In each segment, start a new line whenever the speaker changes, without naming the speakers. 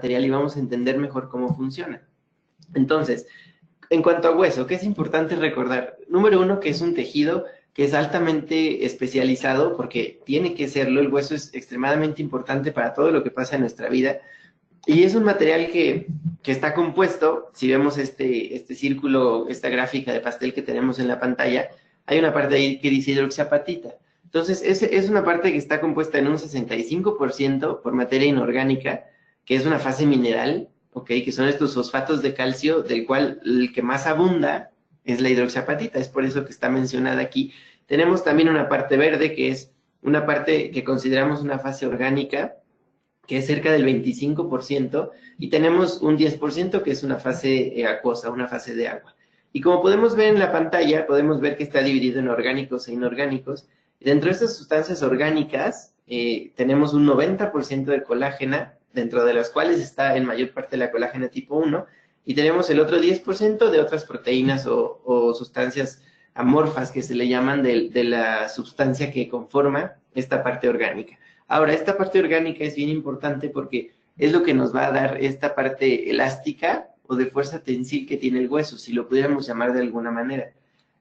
material y vamos a entender mejor cómo funciona. Entonces, en cuanto a hueso, ¿qué es importante recordar? Número uno, que es un tejido que es altamente especializado, porque tiene que serlo. El hueso es extremadamente importante para todo lo que pasa en nuestra vida, y es un material que está compuesto. Si vemos este círculo, esta gráfica de pastel que tenemos en la pantalla, hay una parte ahí que dice hidroxiapatita. Entonces, es una parte que está compuesta en un 65% por materia inorgánica, que es una fase mineral, ¿ok? Que son estos fosfatos de calcio, del cual el que más abunda es la hidroxiapatita, es por eso que está mencionada aquí. Tenemos también una parte verde, que es una parte que consideramos una fase orgánica, que es cerca del 25%, y tenemos un 10% que es una fase acuosa, una fase de agua. Y como podemos ver en la pantalla, podemos ver que está dividido en orgánicos e inorgánicos. Dentro de estas sustancias orgánicas, tenemos un 90% de colágena, dentro de las cuales está en mayor parte la colágena tipo 1, y tenemos el otro 10% de otras proteínas o sustancias amorfas que se le llaman de la sustancia que conforma esta parte orgánica. Ahora, esta parte orgánica es bien importante porque es lo que nos va a dar esta parte elástica o de fuerza tensil que tiene el hueso, si lo pudiéramos llamar de alguna manera.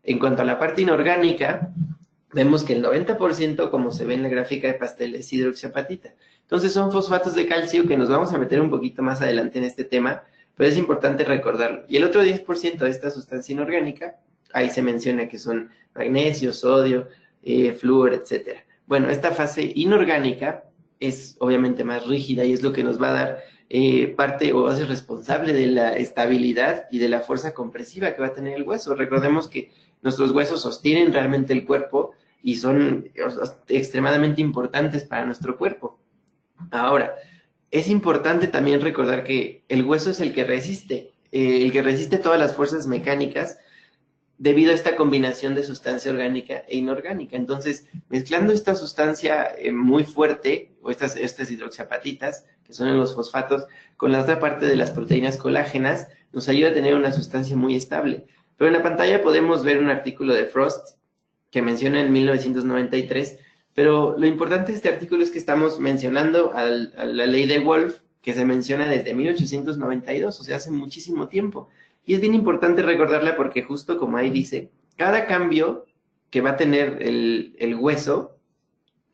En cuanto a la parte inorgánica, vemos que el 90%, como se ve en la gráfica de pastel, es hidroxiapatita. Entonces son fosfatos de calcio que nos vamos a meter un poquito más adelante en este tema, pero es importante recordarlo. Y el otro 10% de esta sustancia inorgánica, ahí se menciona que son magnesio, sodio, flúor, etcétera. Bueno, esta fase inorgánica es obviamente más rígida y es lo que nos va a dar parte o va a ser responsable de la estabilidad y de la fuerza compresiva que va a tener el hueso. Recordemos que nuestros huesos sostienen realmente el cuerpo y son extremadamente importantes para nuestro cuerpo. Ahora, es importante también recordar que el hueso es el que resiste todas las fuerzas mecánicas debido a esta combinación de sustancia orgánica e inorgánica. Entonces, mezclando esta sustancia muy fuerte, o estas hidroxiapatitas, que son los fosfatos, con la otra parte de las proteínas colágenas, nos ayuda a tener una sustancia muy estable. Pero en la pantalla podemos ver un artículo de Frost que menciona en 1993, pero lo importante de este artículo es que estamos mencionando a la ley de Wolff, que se menciona desde 1892, o sea, hace muchísimo tiempo. Y es bien importante recordarla porque justo como ahí dice, cada cambio que va a tener el hueso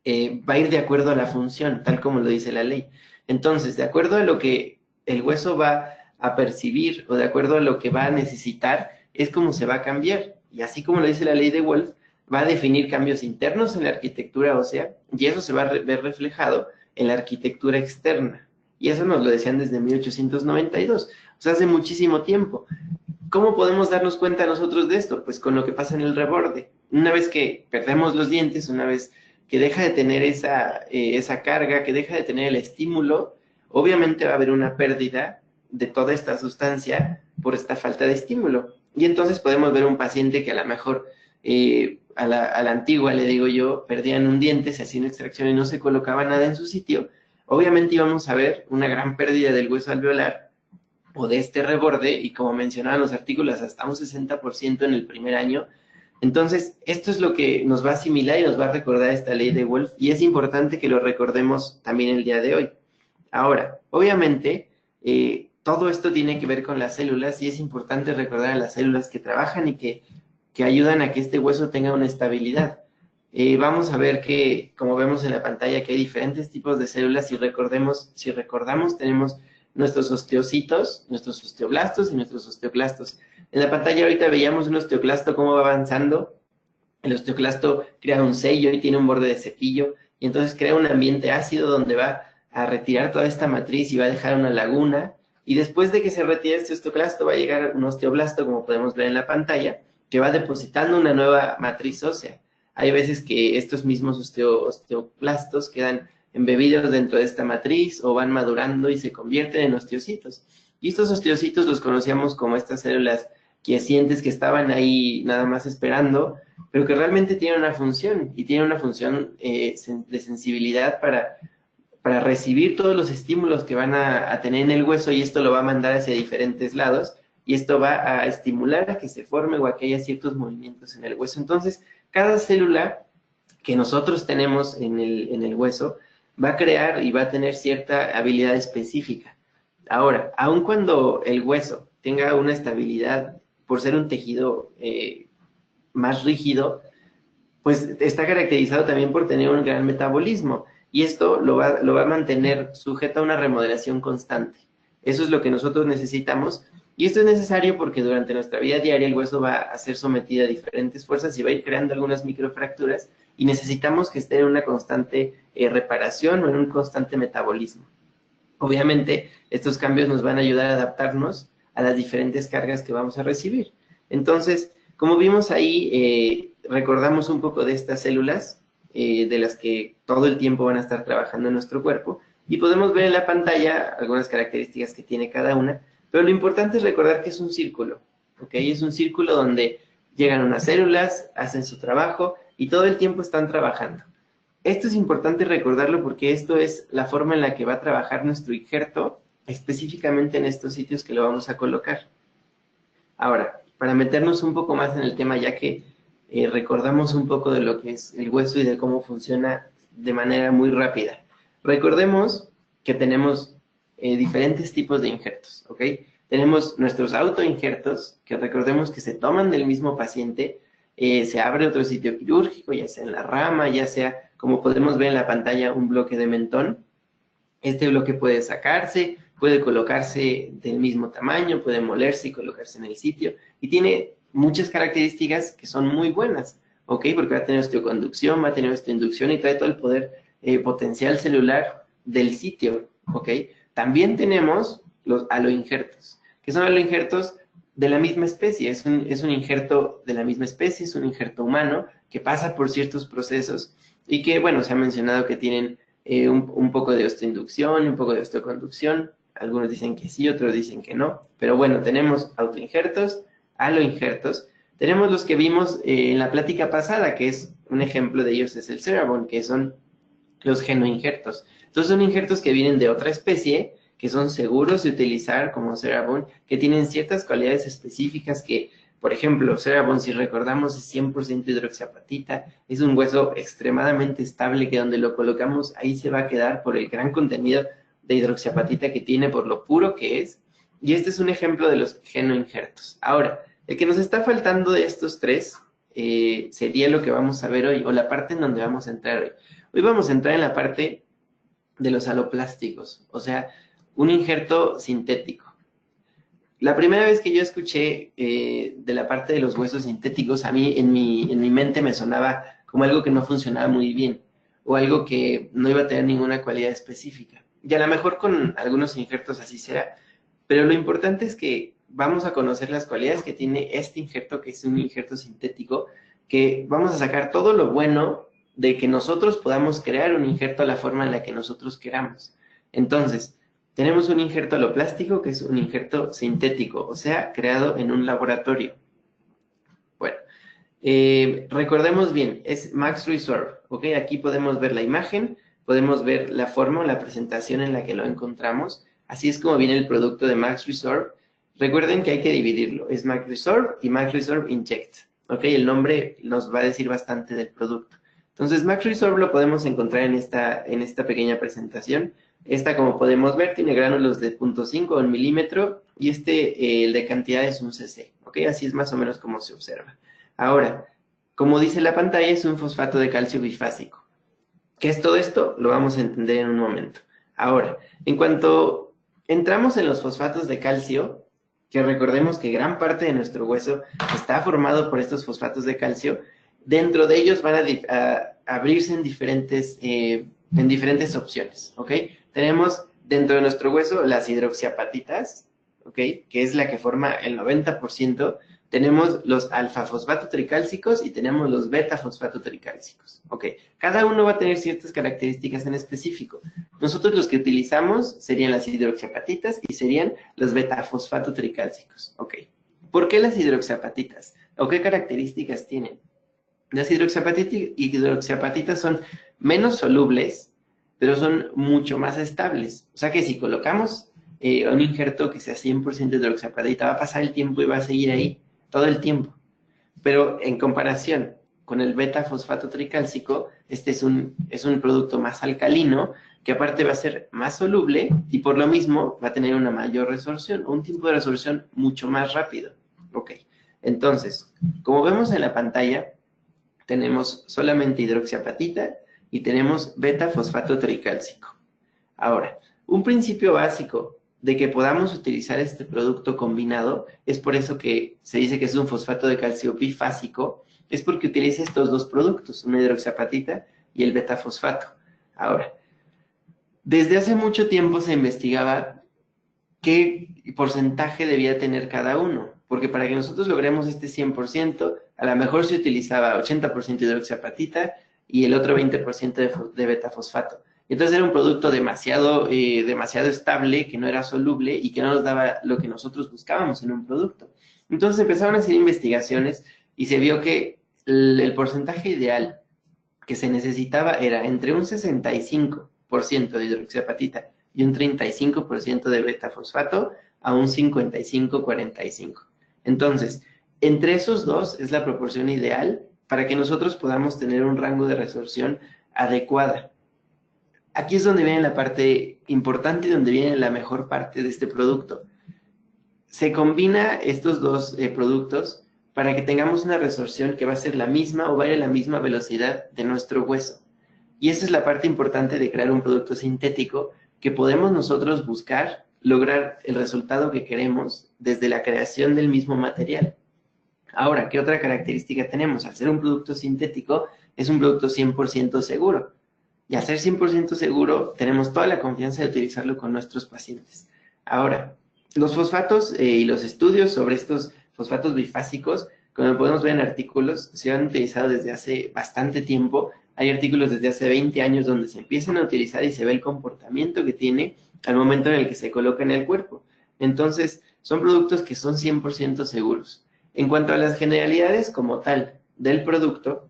va a ir de acuerdo a la función, tal como lo dice la ley. Entonces, de acuerdo a lo que el hueso va a percibir o de acuerdo a lo que va a necesitar, es como se va a cambiar. Y así como lo dice la ley de Wolff, va a definir cambios internos en la arquitectura ósea y eso se va a ver reflejado en la arquitectura externa. Y eso nos lo decían desde 1892, o sea, hace muchísimo tiempo. ¿Cómo podemos darnos cuenta nosotros de esto? Pues con lo que pasa en el reborde. Una vez que perdemos los dientes, una vez que deja de tener esa carga, que deja de tener el estímulo, obviamente va a haber una pérdida de toda esta sustancia por esta falta de estímulo. Y entonces podemos ver un paciente que a lo mejor a la antigua, le digo yo, perdían un diente, se hacía una extracción y no se colocaba nada en su sitio. Obviamente íbamos a ver una gran pérdida del hueso alveolar o de este reborde, y como mencionaban los artículos, hasta un 60% en el primer año. Entonces, esto es lo que nos va a asimilar y nos va a recordar esta ley de Wolff, y es importante que lo recordemos también el día de hoy. Ahora, obviamente, todo esto tiene que ver con las células, y es importante recordar a las células que trabajan y que ayudan a que este hueso tenga una estabilidad. Vamos a ver que, como vemos en la pantalla, que hay diferentes tipos de células. Si recordamos, tenemos nuestros osteocitos, nuestros osteoblastos y nuestros osteoclastos. En la pantalla ahorita veíamos un osteoclasto cómo va avanzando. El osteoclasto crea un sello y tiene un borde de cepillo, y entonces crea un ambiente ácido donde va a retirar toda esta matriz y va a dejar una laguna. Y después de que se retire este osteoclasto, va a llegar un osteoblasto, como podemos ver en la pantalla, que va depositando una nueva matriz ósea. Hay veces que estos mismos osteoclastos quedan embebidos dentro de esta matriz o van madurando y se convierten en osteocitos. Y estos osteocitos los conocíamos como estas células quiescientes que estaban ahí nada más esperando, pero que realmente tienen una función, y tienen una función de sensibilidad para recibir todos los estímulos que van a tener en el hueso, y esto lo va a mandar hacia diferentes lados, y esto va a estimular a que se forme o a que haya ciertos movimientos en el hueso. Entonces, cada célula que nosotros tenemos en el hueso va a crear y va a tener cierta habilidad específica. Ahora, aun cuando el hueso tenga una estabilidad por ser un tejido más rígido, pues está caracterizado también por tener un gran metabolismo y esto lo va a mantener sujeto a una remodelación constante. Eso es lo que nosotros necesitamos y esto es necesario porque durante nuestra vida diaria el hueso va a ser sometido a diferentes fuerzas y va a ir creando algunas microfracturas y necesitamos que esté en una constante reparación o en un constante metabolismo. Obviamente, estos cambios nos van a ayudar a adaptarnos a las diferentes cargas que vamos a recibir. Entonces, como vimos ahí, recordamos un poco de estas células, de las que todo el tiempo van a estar trabajando en nuestro cuerpo, y podemos ver en la pantalla algunas características que tiene cada una, pero lo importante es recordar que es un círculo, ¿ok? Es un círculo donde llegan unas células, hacen su trabajo, y todo el tiempo están trabajando. Esto es importante recordarlo porque esto es la forma en la que va a trabajar nuestro injerto, específicamente en estos sitios que lo vamos a colocar. Ahora, para meternos un poco más en el tema, ya que recordamos un poco de lo que es el hueso y de cómo funciona de manera muy rápida. Recordemos que tenemos diferentes tipos de injertos, ¿ok? Tenemos nuestros autoinjertos, que recordemos que se toman del mismo paciente, se abre otro sitio quirúrgico, ya sea en la rama, ya sea, como podemos ver en la pantalla, un bloque de mentón. Este bloque puede sacarse, puede colocarse del mismo tamaño, puede molerse y colocarse en el sitio. Y tiene muchas características que son muy buenas, ¿ok? Porque va a tener osteoconducción, va a tener osteoinducción y trae todo el poder potencial celular del sitio, ¿ok? También tenemos los aloinjertos, que son aloinjertos de la misma especie. Es un injerto de la misma especie, es un injerto humano que pasa por ciertos procesos y que, bueno, se ha mencionado que tienen un poco de osteoinducción, un poco de osteoconducción. Algunos dicen que sí, otros dicen que no. Pero bueno, tenemos autoinjertos, aloinjertos. Tenemos los que vimos en la plática pasada, que es un ejemplo de ellos, es el Cerabon, que son los genoinjertos. Entonces son injertos que vienen de otra especie, que son seguros de utilizar como Cerabon, que tienen ciertas cualidades específicas que, por ejemplo, Cerabon, si recordamos, es 100% hidroxiapatita, es un hueso extremadamente estable que donde lo colocamos ahí se va a quedar por el gran contenido de hidroxiapatita que tiene, por lo puro que es, y este es un ejemplo de los genoinjertos. Ahora, el que nos está faltando de estos tres sería lo que vamos a ver hoy, o la parte en donde vamos a entrar hoy. Hoy vamos a entrar en la parte de los aloplásticos, o sea, un injerto sintético. La primera vez que yo escuché de la parte de los huesos sintéticos, a mí en mi mente me sonaba como algo que no funcionaba muy bien, o algo que no iba a tener ninguna cualidad específica. Y a lo mejor con algunos injertos así será, pero lo importante es que vamos a conocer las cualidades que tiene este injerto, que es un injerto sintético, que vamos a sacar todo lo bueno de que nosotros podamos crear un injerto a la forma en la que nosotros queramos. Entonces, tenemos un injerto aloplástico, que es un injerto sintético, o sea, creado en un laboratorio. Bueno, recordemos bien, es Max Resolve, ¿ok? Aquí podemos ver la imagen, podemos ver la forma o la presentación en la que lo encontramos. Así es como viene el producto de Max Resolve. Recuerden que hay que dividirlo, es Max Resolve y Max Resolve Inject, ¿ok? El nombre nos va a decir bastante del producto. Entonces, Max Resolve lo podemos encontrar en esta pequeña presentación. Esta, como podemos ver, tiene gránulos de 0.5 o 1 milímetro y el de cantidad es un cc, ¿ok? Así es más o menos como se observa. Ahora, como dice la pantalla, es un fosfato de calcio bifásico. ¿Qué es todo esto? Lo vamos a entender en un momento. Ahora, en cuanto entramos en los fosfatos de calcio, que recordemos que gran parte de nuestro hueso está formado por estos fosfatos de calcio, dentro de ellos van a abrirse en diferentes opciones, ¿ok? Tenemos dentro de nuestro hueso las hidroxiapatitas, ¿ok? Que es la que forma el 90%. Tenemos los alfa-fosfatotricálcicos y tenemos los beta-fosfatotricálcicos, ¿ok? Cada uno va a tener ciertas características en específico. Nosotros los que utilizamos serían las hidroxiapatitas y serían los beta-fosfatotricálcicos, ¿ok? ¿Por qué las hidroxiapatitas? ¿O qué características tienen? Las hidroxiapatitas son menos solubles, pero son mucho más estables. O sea que si colocamos un injerto que sea 100% hidroxiapatita, va a pasar el tiempo y va a seguir ahí todo el tiempo. Pero en comparación con el beta-fosfato tricálcico, este es un producto más alcalino que aparte va a ser más soluble y por lo mismo va a tener una mayor resolución, un tiempo de resolución mucho más rápido. Ok, entonces, como vemos en la pantalla, tenemos solamente hidroxiapatita y tenemos beta-fosfato tricálcico. Ahora, un principio básico de que podamos utilizar este producto combinado, es por eso que se dice que es un fosfato de calcio bifásico, es porque utiliza estos dos productos, una hidroxiapatita y el beta-fosfato. Ahora, desde hace mucho tiempo se investigaba qué porcentaje debía tener cada uno, porque para que nosotros logremos este 100%, a lo mejor se utilizaba 80% de hidroxiapatita y el otro 20% de beta-fosfato. Entonces era un producto demasiado estable, que no era soluble y que no nos daba lo que nosotros buscábamos en un producto. Entonces empezaron a hacer investigaciones y se vio que el porcentaje ideal que se necesitaba era entre un 65% de hidroxiapatita y un 35% de beta-fosfato a un 55-45. Entonces, entre esos dos es la proporción ideal para que nosotros podamos tener un rango de resorción adecuada. Aquí es donde viene la parte importante y donde viene la mejor parte de este producto. Se combina estos dos productos para que tengamos una resorción que va a ser la misma o vaya a la misma velocidad de nuestro hueso. Y esa es la parte importante de crear un producto sintético, que podemos nosotros buscar lograr el resultado que queremos desde la creación del mismo material. Ahora, ¿qué otra característica tenemos? Al ser un producto sintético, es un producto 100% seguro. Y al ser 100% seguro, tenemos toda la confianza de utilizarlo con nuestros pacientes. Ahora, los fosfatos y los estudios sobre estos fosfatos bifásicos, como podemos ver en artículos, se han utilizado desde hace bastante tiempo. Hay artículos desde hace 20 años donde se empiezan a utilizar y se ve el comportamiento que tiene al momento en el que se coloca en el cuerpo. Entonces, son productos que son 100% seguros. En cuanto a las generalidades como tal del producto,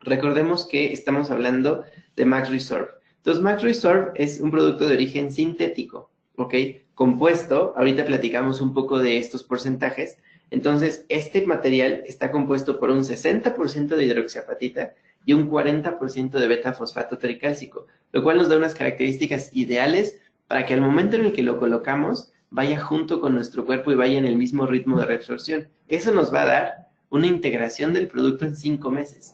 recordemos que estamos hablando de Max Resorb. Entonces, Max Resorb es un producto de origen sintético, ¿ok? Compuesto, ahorita platicamos un poco de estos porcentajes. Entonces, este material está compuesto por un 60% de hidroxiapatita y un 40% de beta-fosfato tricálcico, lo cual nos da unas características ideales para que al momento en el que lo colocamos vaya junto con nuestro cuerpo y vaya en el mismo ritmo de reabsorción. Eso nos va a dar una integración del producto en 5 meses.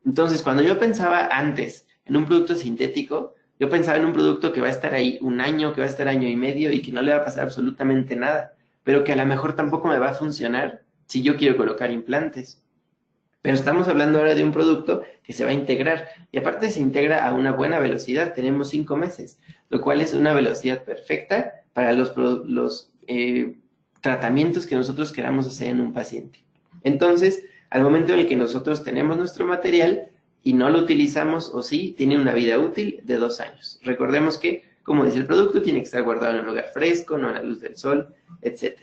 Entonces, cuando yo pensaba antes en un producto sintético, yo pensaba en un producto que va a estar ahí un año, que va a estar año y medio y que no le va a pasar absolutamente nada, pero que a lo mejor tampoco me va a funcionar si yo quiero colocar implantes. Pero estamos hablando ahora de un producto que se va a integrar y aparte se integra a una buena velocidad, tenemos 5 meses, lo cual es una velocidad perfecta para los tratamientos que nosotros queramos hacer en un paciente. Entonces, al momento en el que nosotros tenemos nuestro material y no lo utilizamos o sí, tiene una vida útil de 2 años. Recordemos que, como dice el producto, tiene que estar guardado en un lugar fresco, no a la luz del sol, etc.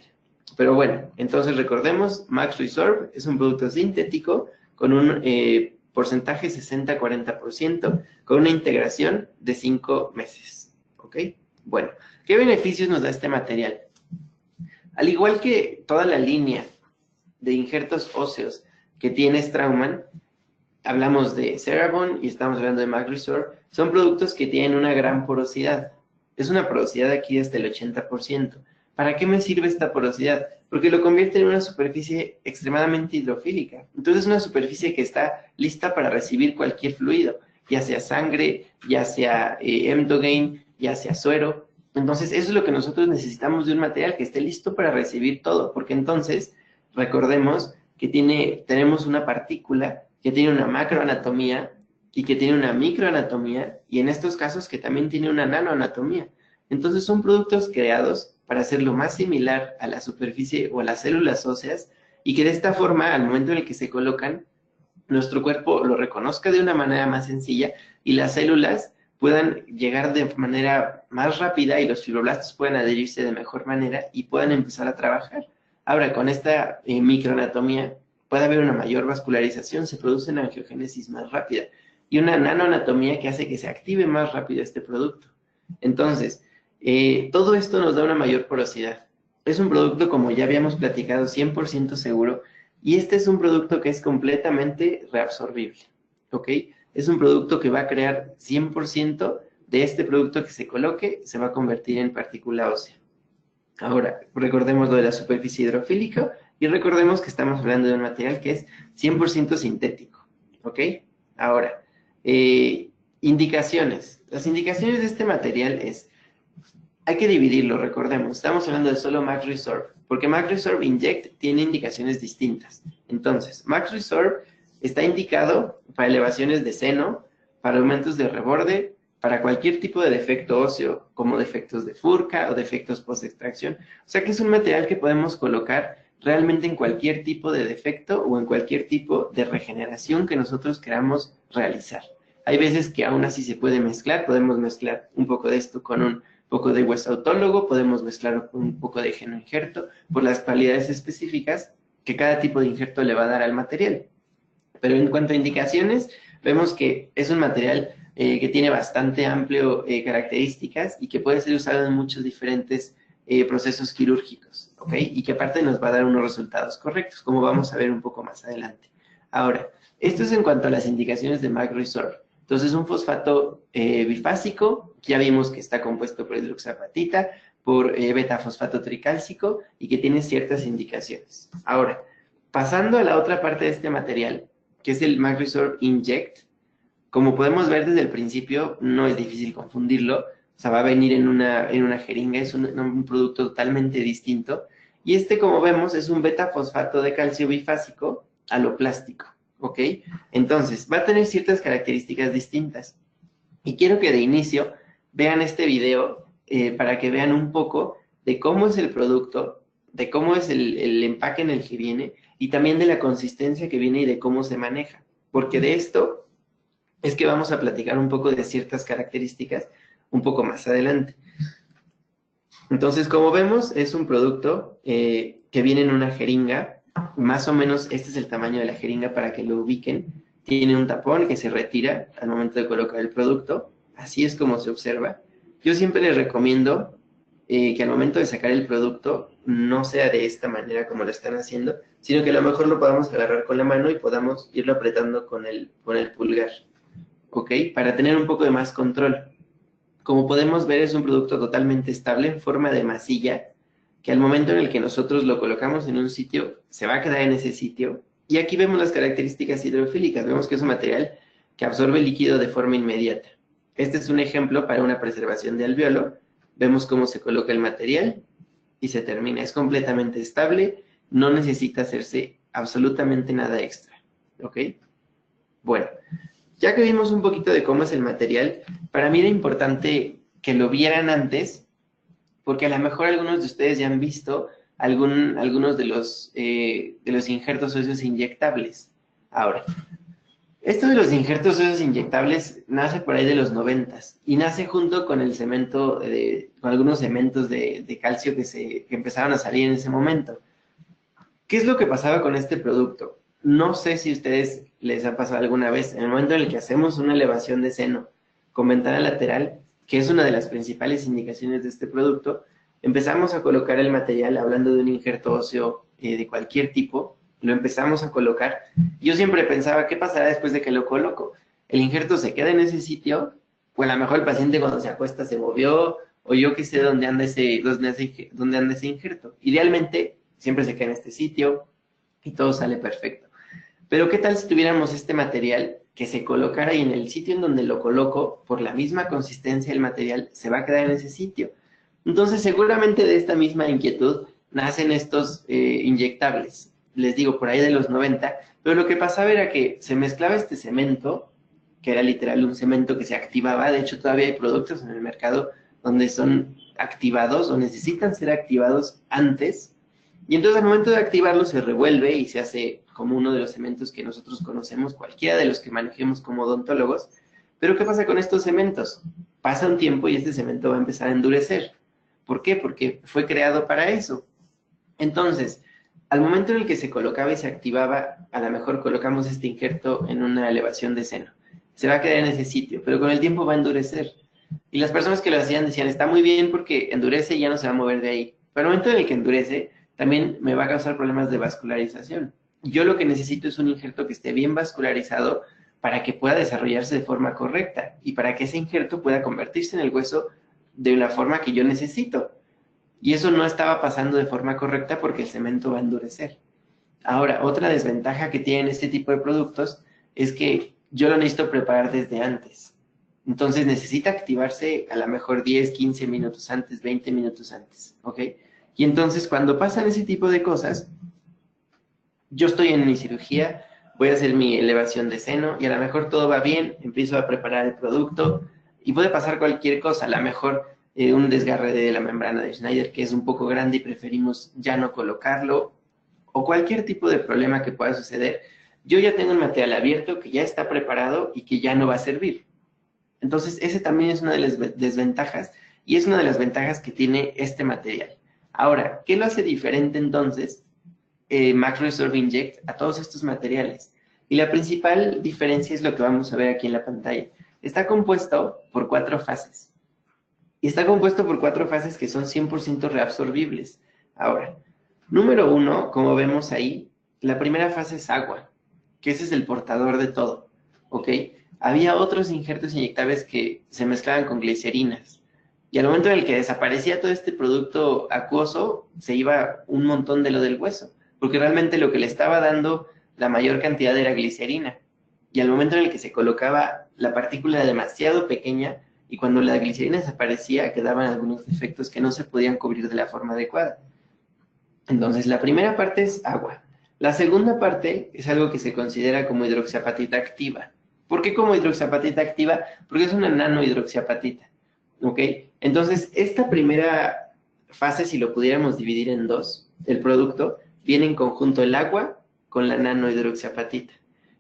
Pero bueno, entonces recordemos, Max Resorb es un producto sintético con un porcentaje 60-40%, con una integración de 5 meses. ¿Ok? Bueno, ¿qué beneficios nos da este material? Al igual que toda la línea de injertos óseos que tiene Straumann, hablamos de Cerabond y estamos hablando de Max Resorb, son productos que tienen una gran porosidad. Es una porosidad aquí hasta el 80%. ¿Para qué me sirve esta porosidad? Porque lo convierte en una superficie extremadamente hidrofílica. Entonces es una superficie que está lista para recibir cualquier fluido, ya sea sangre, ya sea Emdogain, ya sea suero. Entonces eso es lo que nosotros necesitamos de un material que esté listo para recibir todo, porque entonces recordemos que tenemos una partícula que tiene una macroanatomía y que tiene una microanatomía y en estos casos que también tiene una nanoanatomía. Entonces son productos creados para hacerlo más similar a la superficie o a las células óseas y que de esta forma, al momento en el que se colocan, nuestro cuerpo lo reconozca de una manera más sencilla y las células puedan llegar de manera más rápida y los fibroblastos puedan adherirse de mejor manera y puedan empezar a trabajar. Ahora, con esta microanatomía puede haber una mayor vascularización, se produce una angiogénesis más rápida y una nanoanatomía que hace que se active más rápido este producto. Entonces, todo esto nos da una mayor porosidad. Es un producto, como ya habíamos platicado, 100% seguro y este es un producto que es completamente reabsorbible, ¿ok? Es un producto que va a crear 100% de este producto que se coloque se va a convertir en partícula ósea. Ahora, recordemos lo de la superficie hidrofílica y recordemos que estamos hablando de un material que es 100% sintético, ¿ok? Ahora, indicaciones. Las indicaciones de este material hay que dividirlo, recordemos. Estamos hablando de solo Max Resorb, porque Max Resorb Inject tiene indicaciones distintas. Entonces, Max Resorb está indicado para elevaciones de seno, para aumentos de reborde, para cualquier tipo de defecto óseo, como defectos de furca o defectos post-extracción. O sea que es un material que podemos colocar realmente en cualquier tipo de defecto o en cualquier tipo de regeneración que nosotros queramos realizar. Hay veces que aún así se puede mezclar, podemos mezclar un poco de esto con un poco de hueso autólogo, podemos mezclarlo con un poco de genoinjerto, por las cualidades específicas que cada tipo de injerto le va a dar al material. Pero en cuanto a indicaciones, vemos que es un material que tiene bastante amplio características y que puede ser usado en muchos diferentes procesos quirúrgicos, ¿ok? Y que aparte nos va a dar unos resultados correctos, como vamos a ver un poco más adelante. Ahora, esto es en cuanto a las indicaciones de Max Resorb. Entonces, un fosfato bifásico, ya vimos que está compuesto por hidroxapatita, por beta-fosfato tricálcico y que tiene ciertas indicaciones. Ahora, pasando a la otra parte de este material, que es el Max Resorb Inject, como podemos ver desde el principio, no es difícil confundirlo, o sea, va a venir en una jeringa, es un producto totalmente distinto, y este, como vemos, es un beta-fosfato de calcio bifásico aloplástico, ¿ok? Entonces, va a tener ciertas características distintas, y quiero que de inicio vean este video para que vean un poco de cómo es el producto, de cómo es el empaque en el que viene, y también de la consistencia que viene y de cómo se maneja, porque de esto es que vamos a platicar un poco de ciertas características un poco más adelante. Entonces, como vemos, es un producto que viene en una jeringa, más o menos este es el tamaño de la jeringa para que lo ubiquen. Tiene un tapón que se retira al momento de colocar el producto, así es como se observa. Yo siempre les recomiendo que al momento de sacar el producto no sea de esta manera como lo están haciendo, sino que a lo mejor lo podamos agarrar con la mano y podamos irlo apretando con el pulgar, ¿ok? Para tener un poco de más control. Como podemos ver, es un producto totalmente estable en forma de masilla, que al momento en el que nosotros lo colocamos en un sitio, se va a quedar en ese sitio. Y aquí vemos las características hidrofílicas. Vemos que es un material que absorbe líquido de forma inmediata. Este es un ejemplo para una preservación de alveolo. Vemos cómo se coloca el material y se termina. Es completamente estable, no necesita hacerse absolutamente nada extra, ¿ok? Bueno, ya que vimos un poquito de cómo es el material, para mí era importante que lo vieran antes, porque a lo mejor algunos de ustedes ya han visto algunos de los injertos óseos inyectables. Ahora, esto de los injertos óseos inyectables nace por ahí de los 90s y nace junto con el cemento, con algunos cementos de calcio que empezaron a salir en ese momento. ¿Qué es lo que pasaba con este producto? No sé si a ustedes les ha pasado alguna vez, en el momento en el que hacemos una elevación de seno con ventana lateral, que es una de las principales indicaciones de este producto, empezamos a colocar el material, hablando de un injerto óseo de cualquier tipo, lo empezamos a colocar. Yo siempre pensaba, ¿qué pasará después de que lo coloco? El injerto se queda en ese sitio, o a lo mejor el paciente cuando se acuesta se movió, o yo qué sé dónde anda ese injerto. Idealmente, siempre se queda en este sitio y todo sale perfecto. Pero ¿qué tal si tuviéramos este material que se colocara y en el sitio en donde lo coloco, por la misma consistencia del material, se va a quedar en ese sitio? Entonces, seguramente de esta misma inquietud nacen estos inyectables. Les digo, por ahí de los 90, pero lo que pasaba era que se mezclaba este cemento, que era literal un cemento que se activaba. De hecho, todavía hay productos en el mercado donde son activados o necesitan ser activados antes. Y entonces al momento de activarlo se revuelve y se hace como uno de los cementos que nosotros conocemos, cualquiera de los que manejemos como odontólogos. Pero ¿qué pasa con estos cementos? Pasa un tiempo y este cemento va a empezar a endurecer. ¿Por qué? Porque fue creado para eso. Entonces, al momento en el que se colocaba y se activaba, a lo mejor colocamos este injerto en una elevación de seno. Se va a quedar en ese sitio, pero con el tiempo va a endurecer. Y las personas que lo hacían decían, está muy bien porque endurece y ya no se va a mover de ahí. Pero al momento en el que endurece, también me va a causar problemas de vascularización. Yo lo que necesito es un injerto que esté bien vascularizado para que pueda desarrollarse de forma correcta y para que ese injerto pueda convertirse en el hueso de la forma que yo necesito. Y eso no estaba pasando de forma correcta porque el cemento va a endurecer. Ahora, otra desventaja que tienen este tipo de productos es que yo lo necesito preparar desde antes. Entonces necesita activarse a lo mejor 10, 15 minutos antes, 20 minutos antes, ¿ok? Y entonces cuando pasan ese tipo de cosas, yo estoy en mi cirugía, voy a hacer mi elevación de seno y a lo mejor todo va bien, empiezo a preparar el producto y puede pasar cualquier cosa, a lo mejor un desgarre de la membrana de Schneider que es un poco grande y preferimos ya no colocarlo, o cualquier tipo de problema que pueda suceder. Yo ya tengo un material abierto que ya está preparado y que ya no va a servir. Entonces, ese también es una de las desventajas y es una de las ventajas que tiene este material. Ahora, ¿qué lo hace diferente entonces MacroResorb Inject a todos estos materiales? Y la principal diferencia es lo que vamos a ver aquí en la pantalla. Está compuesto por 4 fases. Y está compuesto por 4 fases que son 100% reabsorbibles. Ahora, número 1, como vemos ahí, la primera fase es agua, que ese es el portador de todo, ¿ok? Había otros injertos inyectables que se mezclaban con glicerinas. Y al momento en el que desaparecía todo este producto acuoso, se iba un montón de lo del hueso, porque realmente lo que le estaba dando la mayor cantidad era glicerina. Y al momento en el que se colocaba la partícula demasiado pequeña, y cuando la glicerina desaparecía, quedaban algunos defectos que no se podían cubrir de la forma adecuada. Entonces, la primera parte es agua. La segunda parte es algo que se considera como hidroxiapatita activa. ¿Por qué como hidroxiapatita activa? Porque es una nanohidroxiapatita, ¿ok? Entonces, esta primera fase, si lo pudiéramos dividir en dos, el producto, viene en conjunto el agua con la nanohidroxiapatita.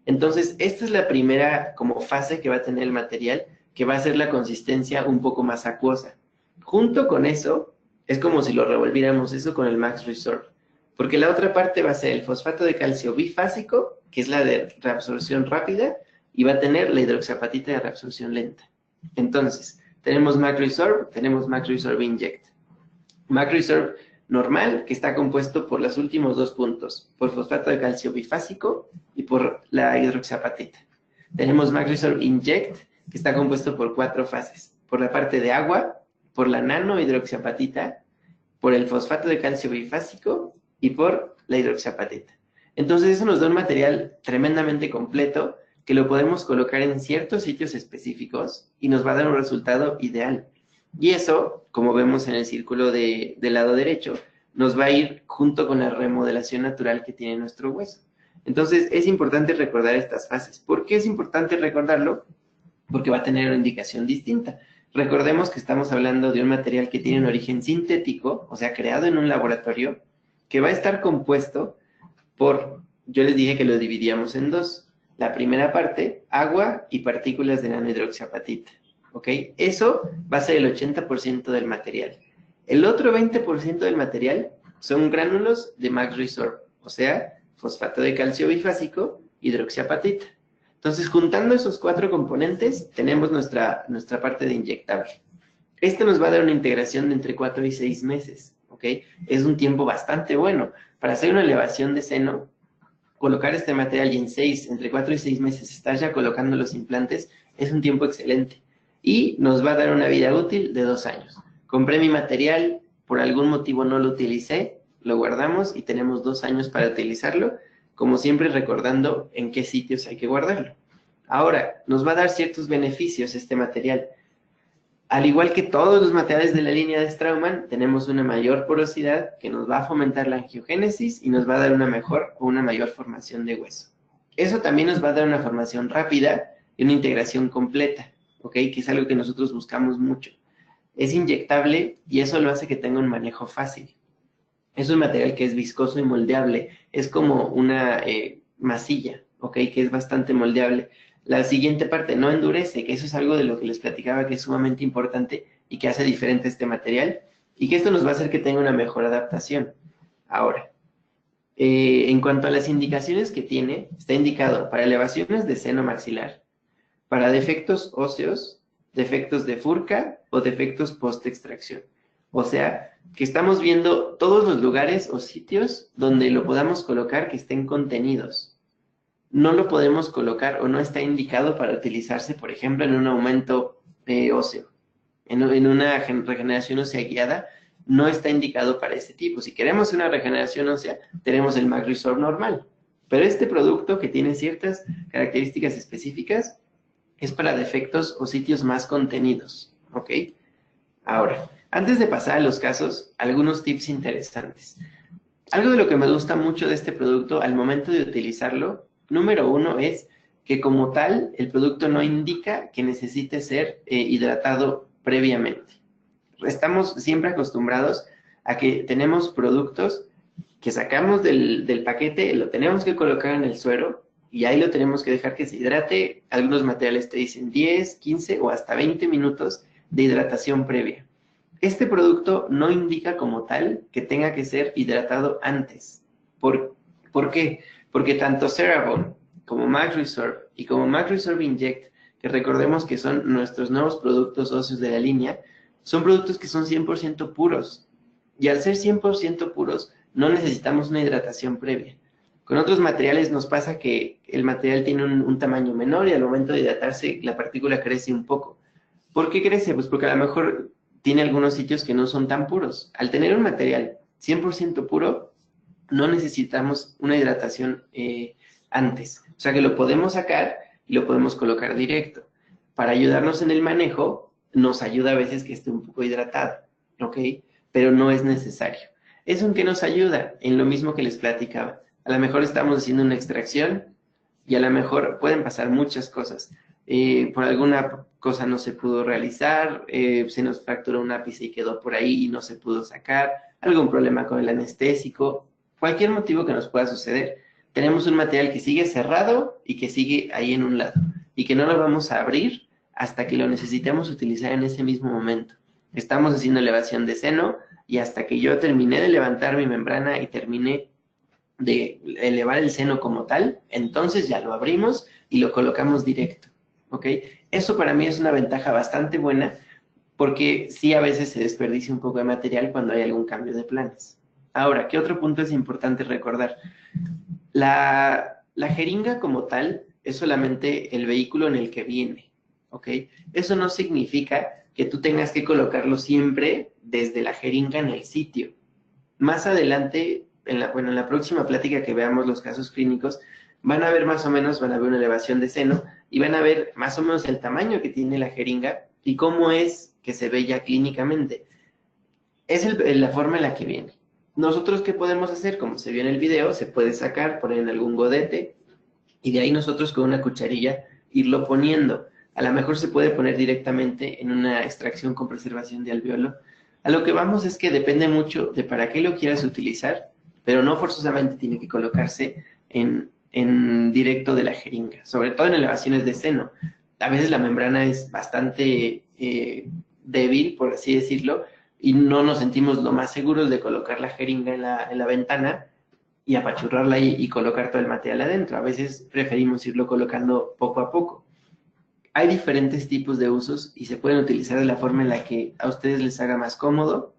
Entonces, esta es la primera como fase que va a tener el material, que va a ser la consistencia un poco más acuosa. Junto con eso, es como si lo revolviéramos eso con el MacroResorb, porque la otra parte va a ser el fosfato de calcio bifásico, que es la de reabsorción rápida, y va a tener la hidroxiapatita de reabsorción lenta. Entonces, tenemos MacroResorb Inject. MacroResorb normal, que está compuesto por los últimos 2 puntos, por fosfato de calcio bifásico y por la hidroxiapatita. Tenemos MacroResorb Inject, que está compuesto por 4 fases, por la parte de agua, por la nanohidroxiapatita, por el fosfato de calcio bifásico y por la hidroxiapatita. Entonces eso nos da un material tremendamente completo que lo podemos colocar en ciertos sitios específicos y nos va a dar un resultado ideal. Y eso, como vemos en el círculo del lado derecho, nos va a ir junto con la remodelación natural que tiene nuestro hueso. Entonces es importante recordar estas fases. ¿Por qué es importante recordarlo? Porque va a tener una indicación distinta. Recordemos que estamos hablando de un material que tiene un origen sintético, o sea, creado en un laboratorio, que va a estar compuesto por, yo les dije que lo dividíamos en dos. La primera parte, agua y partículas de nanohidroxiapatita, ¿ok? Eso va a ser el 80% del material. El otro 20% del material son gránulos de MacroResorb, o sea, fosfato de calcio bifásico, hidroxiapatita. Entonces, juntando esos 4 componentes, tenemos nuestra parte de inyectable. Este nos va a dar una integración de entre 4 y 6 meses, ¿ok? Es un tiempo bastante bueno. Para hacer una elevación de seno, colocar este material y entre 4 y 6 meses estar ya colocando los implantes, es un tiempo excelente. Y nos va a dar una vida útil de 2 años. Compré mi material, por algún motivo no lo utilicé, lo guardamos y tenemos 2 años para utilizarlo, como siempre recordando en qué sitios hay que guardarlo. Ahora, nos va a dar ciertos beneficios este material. Al igual que todos los materiales de la línea de Straumann, tenemos una mayor porosidad que nos va a fomentar la angiogénesis y nos va a dar una mejor o una mayor formación de hueso. Eso también nos va a dar una formación rápida y una integración completa, ¿ok? Que es algo que nosotros buscamos mucho. Es inyectable y eso lo hace que tenga un manejo fácil. Es un material que es viscoso y moldeable. Es como una masilla, ¿ok? Que es bastante moldeable. La siguiente parte no endurece, que eso es algo de lo que les platicaba que es sumamente importante y que hace diferente este material y que esto nos va a hacer que tenga una mejor adaptación. Ahora, en cuanto a las indicaciones que tiene, está indicado para elevaciones de seno maxilar, para defectos óseos, defectos de furca o defectos post-extracción. O sea, que estamos viendo todos los lugares o sitios donde lo podamos colocar que estén contenidos. no lo podemos colocar o no está indicado para utilizarse, por ejemplo, en un aumento óseo. En una regeneración ósea guiada, no está indicado para este tipo. Si queremos una regeneración ósea, tenemos el MagResorb normal. Pero este producto, que tiene ciertas características específicas, es para defectos o sitios más contenidos, ¿ok? Ahora, antes de pasar a los casos, algunos tips interesantes. Algo de lo que me gusta mucho de este producto al momento de utilizarlo, número uno, es que como tal, el producto no indica que necesite ser hidratado previamente. Estamos siempre acostumbrados a que tenemos productos que sacamos del paquete, lo tenemos que colocar en el suero y ahí lo tenemos que dejar que se hidrate. Algunos materiales te dicen 10, 15 o hasta 20 minutos de hidratación previa. Este producto no indica como tal que tenga que ser hidratado antes. ¿Por qué? Porque tanto CeraVe como MagResorb y como MagResorb Inject, que recordemos que son nuestros nuevos productos óseos de la línea, son productos que son 100% puros. Y al ser 100% puros, no necesitamos una hidratación previa. Con otros materiales nos pasa que el material tiene un tamaño menor y al momento de hidratarse la partícula crece un poco. ¿Por qué crece? Pues porque a lo mejor tiene algunos sitios que no son tan puros. Al tener un material 100% puro, no necesitamos una hidratación antes. O sea que lo podemos sacar y lo podemos colocar directo. Para ayudarnos en el manejo, nos ayuda a veces que esté un poco hidratado, ¿ok? Pero no es necesario. ¿Eso en qué nos ayuda? En lo mismo que les platicaba. A lo mejor estamos haciendo una extracción y a lo mejor pueden pasar muchas cosas. Por alguna cosa no se pudo realizar, se nos fracturó un ápice y quedó por ahí y no se pudo sacar, algún problema con el anestésico, cualquier motivo que nos pueda suceder. Tenemos un material que sigue cerrado y que sigue ahí en un lado y que no lo vamos a abrir hasta que lo necesitemos utilizar en ese mismo momento. Estamos haciendo elevación de seno y hasta que yo terminé de levantar mi membrana y terminé de elevar el seno como tal, entonces ya lo abrimos y lo colocamos directo, ¿ok? Eso para mí es una ventaja bastante buena porque sí a veces se desperdicia un poco de material cuando hay algún cambio de planes. Ahora, ¿qué otro punto es importante recordar? La jeringa como tal es solamente el vehículo en el que viene, ¿ok? Eso no significa que tú tengas que colocarlo siempre desde la jeringa en el sitio. Más adelante, en la próxima plática que veamos los casos clínicos, van a ver más o menos, van a ver una elevación de seno y van a ver más o menos el tamaño que tiene la jeringa y cómo es que se ve ya clínicamente. Es la forma en la que viene. Nosotros, ¿qué podemos hacer? Como se vio en el video, se puede sacar, poner en algún godete y de ahí nosotros con una cucharilla irlo poniendo. A lo mejor se puede poner directamente en una extracción con preservación de alveolo. A lo que vamos es que depende mucho de para qué lo quieras utilizar, pero no forzosamente tiene que colocarse en directo de la jeringa, sobre todo en elevaciones de seno. A veces la membrana es bastante débil, por así decirlo, y no nos sentimos lo más seguros de colocar la jeringa en la ventana y apachurrarla y colocar todo el material adentro. A veces preferimos irlo colocando poco a poco. Hay diferentes tipos de usos y se pueden utilizar de la forma en la que a ustedes les haga más cómodo,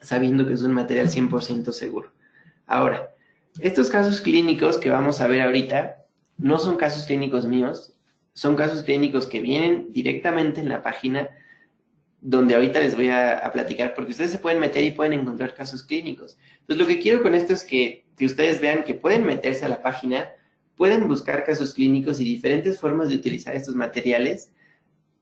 sabiendo que es un material 100% seguro. Ahora, estos casos clínicos que vamos a ver ahorita no son casos clínicos míos, son casos clínicos que vienen directamente en la página donde ahorita les voy a platicar, porque ustedes se pueden meter y pueden encontrar casos clínicos. Entonces, lo que quiero con esto es que ustedes vean que pueden meterse a la página, pueden buscar casos clínicos y diferentes formas de utilizar estos materiales,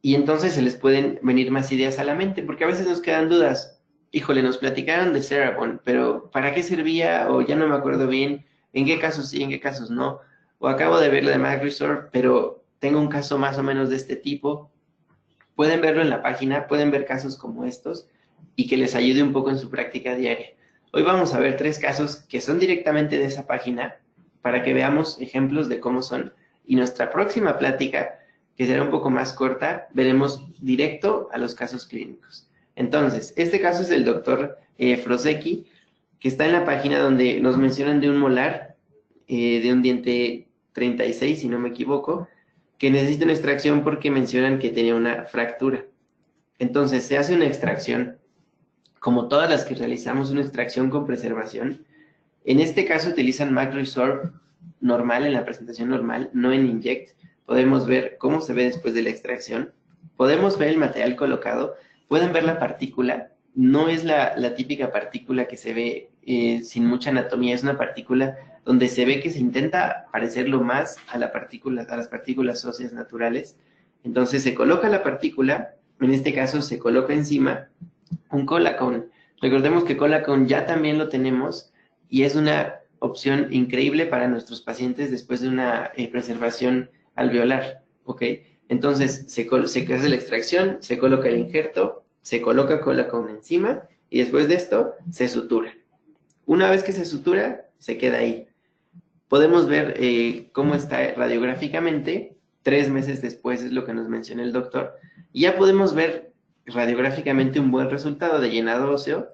y entonces se les pueden venir más ideas a la mente, porque a veces nos quedan dudas. Híjole, nos platicaron de CeraVe, pero ¿para qué servía? O ya no me acuerdo bien, ¿en qué casos sí, en qué casos no? O acabo de ver lo de MagResorb, pero tengo un caso más o menos de este tipo. Pueden verlo en la página, pueden ver casos como estos y que les ayude un poco en su práctica diaria. Hoy vamos a ver 3 casos que son directamente de esa página para que veamos ejemplos de cómo son. Y nuestra próxima plática, que será un poco más corta, veremos directo a los casos clínicos. Entonces, este caso es del doctor Frosecki, que está en la página donde nos mencionan de un molar, de un diente 36, si no me equivoco, que necesita una extracción porque mencionan que tenía una fractura. Entonces, se hace una extracción, como todas las que realizamos, una extracción con preservación. En este caso utilizan MagResorb normal, en la presentación normal, no en Inject. Podemos ver cómo se ve después de la extracción. Podemos ver el material colocado. Pueden ver la partícula. No es la típica partícula que se ve sin mucha anatomía. Es una partícula donde se ve que se intenta parecerlo más a las partículas óseas naturales. Entonces se coloca la partícula, en este caso se coloca encima un Cola-Con. Recordemos que Cola-Con ya también lo tenemos y es una opción increíble para nuestros pacientes después de una preservación alveolar, ¿ok? Entonces se hace la extracción, se coloca el injerto, se coloca Cola-Con encima y después de esto se sutura. Una vez que se sutura, se queda ahí. Podemos ver cómo está radiográficamente, 3 meses después es lo que nos menciona el doctor, y ya podemos ver radiográficamente un buen resultado de llenado óseo,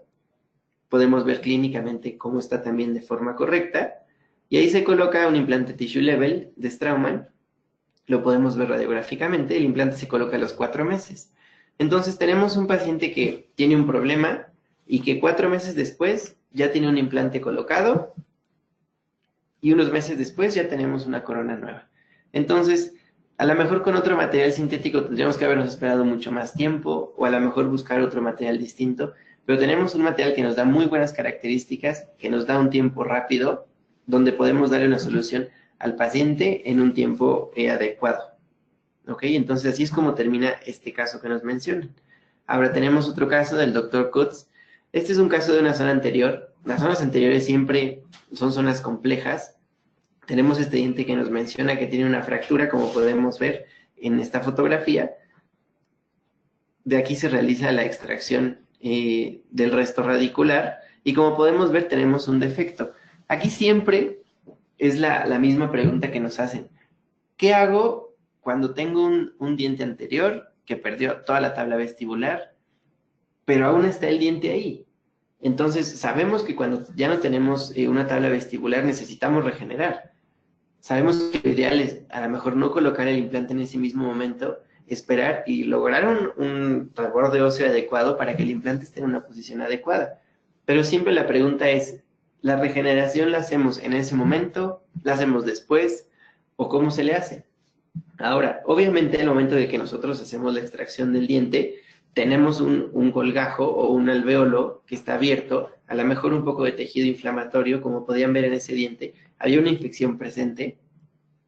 podemos ver clínicamente cómo está también de forma correcta, y ahí se coloca un implante Tissue Level de Straumann, lo podemos ver radiográficamente, el implante se coloca a los 4 meses. Entonces tenemos un paciente que tiene un problema y que 4 meses después ya tiene un implante colocado, y unos meses después ya tenemos una corona nueva. Entonces, a lo mejor con otro material sintético tendríamos que habernos esperado mucho más tiempo, o a lo mejor buscar otro material distinto, pero tenemos un material que nos da muy buenas características, que nos da un tiempo rápido, donde podemos darle una solución al paciente en un tiempo adecuado. ¿Ok? Entonces, así es como termina este caso que nos mencionan. Ahora tenemos otro caso del Dr. Kutz. Este es un caso de una zona anterior. Las zonas anteriores siempre son zonas complejas. Tenemos este diente que nos menciona que tiene una fractura, como podemos ver en esta fotografía. De aquí se realiza la extracción del resto radicular y como podemos ver tenemos un defecto. Aquí siempre es la misma pregunta que nos hacen. ¿Qué hago cuando tengo un diente anterior que perdió toda la tabla vestibular, pero aún está el diente ahí? Entonces, sabemos que cuando ya no tenemos una tabla vestibular necesitamos regenerar. Sabemos que lo ideal es a lo mejor no colocar el implante en ese mismo momento, esperar y lograr un reborde óseo adecuado para que el implante esté en una posición adecuada. Pero siempre la pregunta es, ¿la regeneración la hacemos en ese momento? ¿La hacemos después? ¿O cómo se le hace? Ahora, obviamente en el momento de que nosotros hacemos la extracción del diente, tenemos un colgajo o un alvéolo que está abierto, a lo mejor un poco de tejido inflamatorio, como podían ver en ese diente, había una infección presente,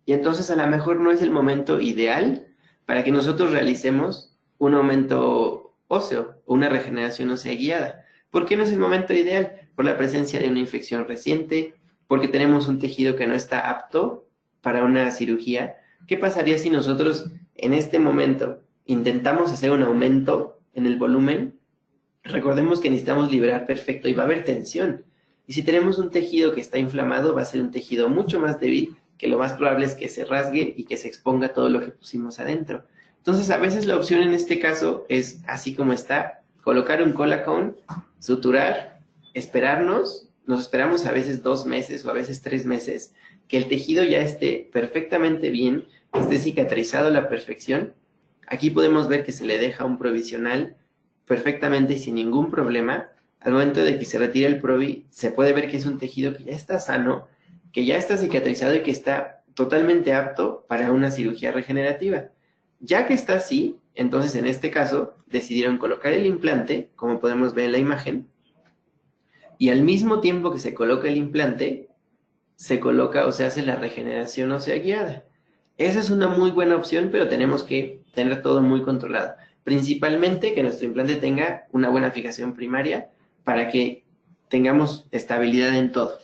y entonces a lo mejor no es el momento ideal para que nosotros realicemos un aumento óseo o una regeneración ósea guiada. ¿Por qué no es el momento ideal? Por la presencia de una infección reciente, porque tenemos un tejido que no está apto para una cirugía. ¿Qué pasaría si nosotros en este momento intentamos hacer un aumento en el volumen? Recordemos que necesitamos liberar perfecto y va a haber tensión. Y si tenemos un tejido que está inflamado, va a ser un tejido mucho más débil, que lo más probable es que se rasgue y que se exponga todo lo que pusimos adentro. Entonces, a veces la opción en este caso es así como está, colocar un Cola-Con, suturar, esperarnos, nos esperamos a veces 2 meses o a veces 3 meses, que el tejido ya esté perfectamente bien, que esté cicatrizado a la perfección. Aquí podemos ver que se le deja un provisional perfectamente y sin ningún problema. Al momento de que se retira el provi, se puede ver que es un tejido que ya está sano, que ya está cicatrizado y que está totalmente apto para una cirugía regenerativa. Ya que está así, entonces en este caso decidieron colocar el implante, como podemos ver en la imagen, y al mismo tiempo que se coloca el implante, se coloca o se hace la regeneración ósea guiada. Esa es una muy buena opción, pero tenemos que tener todo muy controlado. Principalmente que nuestro implante tenga una buena fijación primaria para que tengamos estabilidad en todo.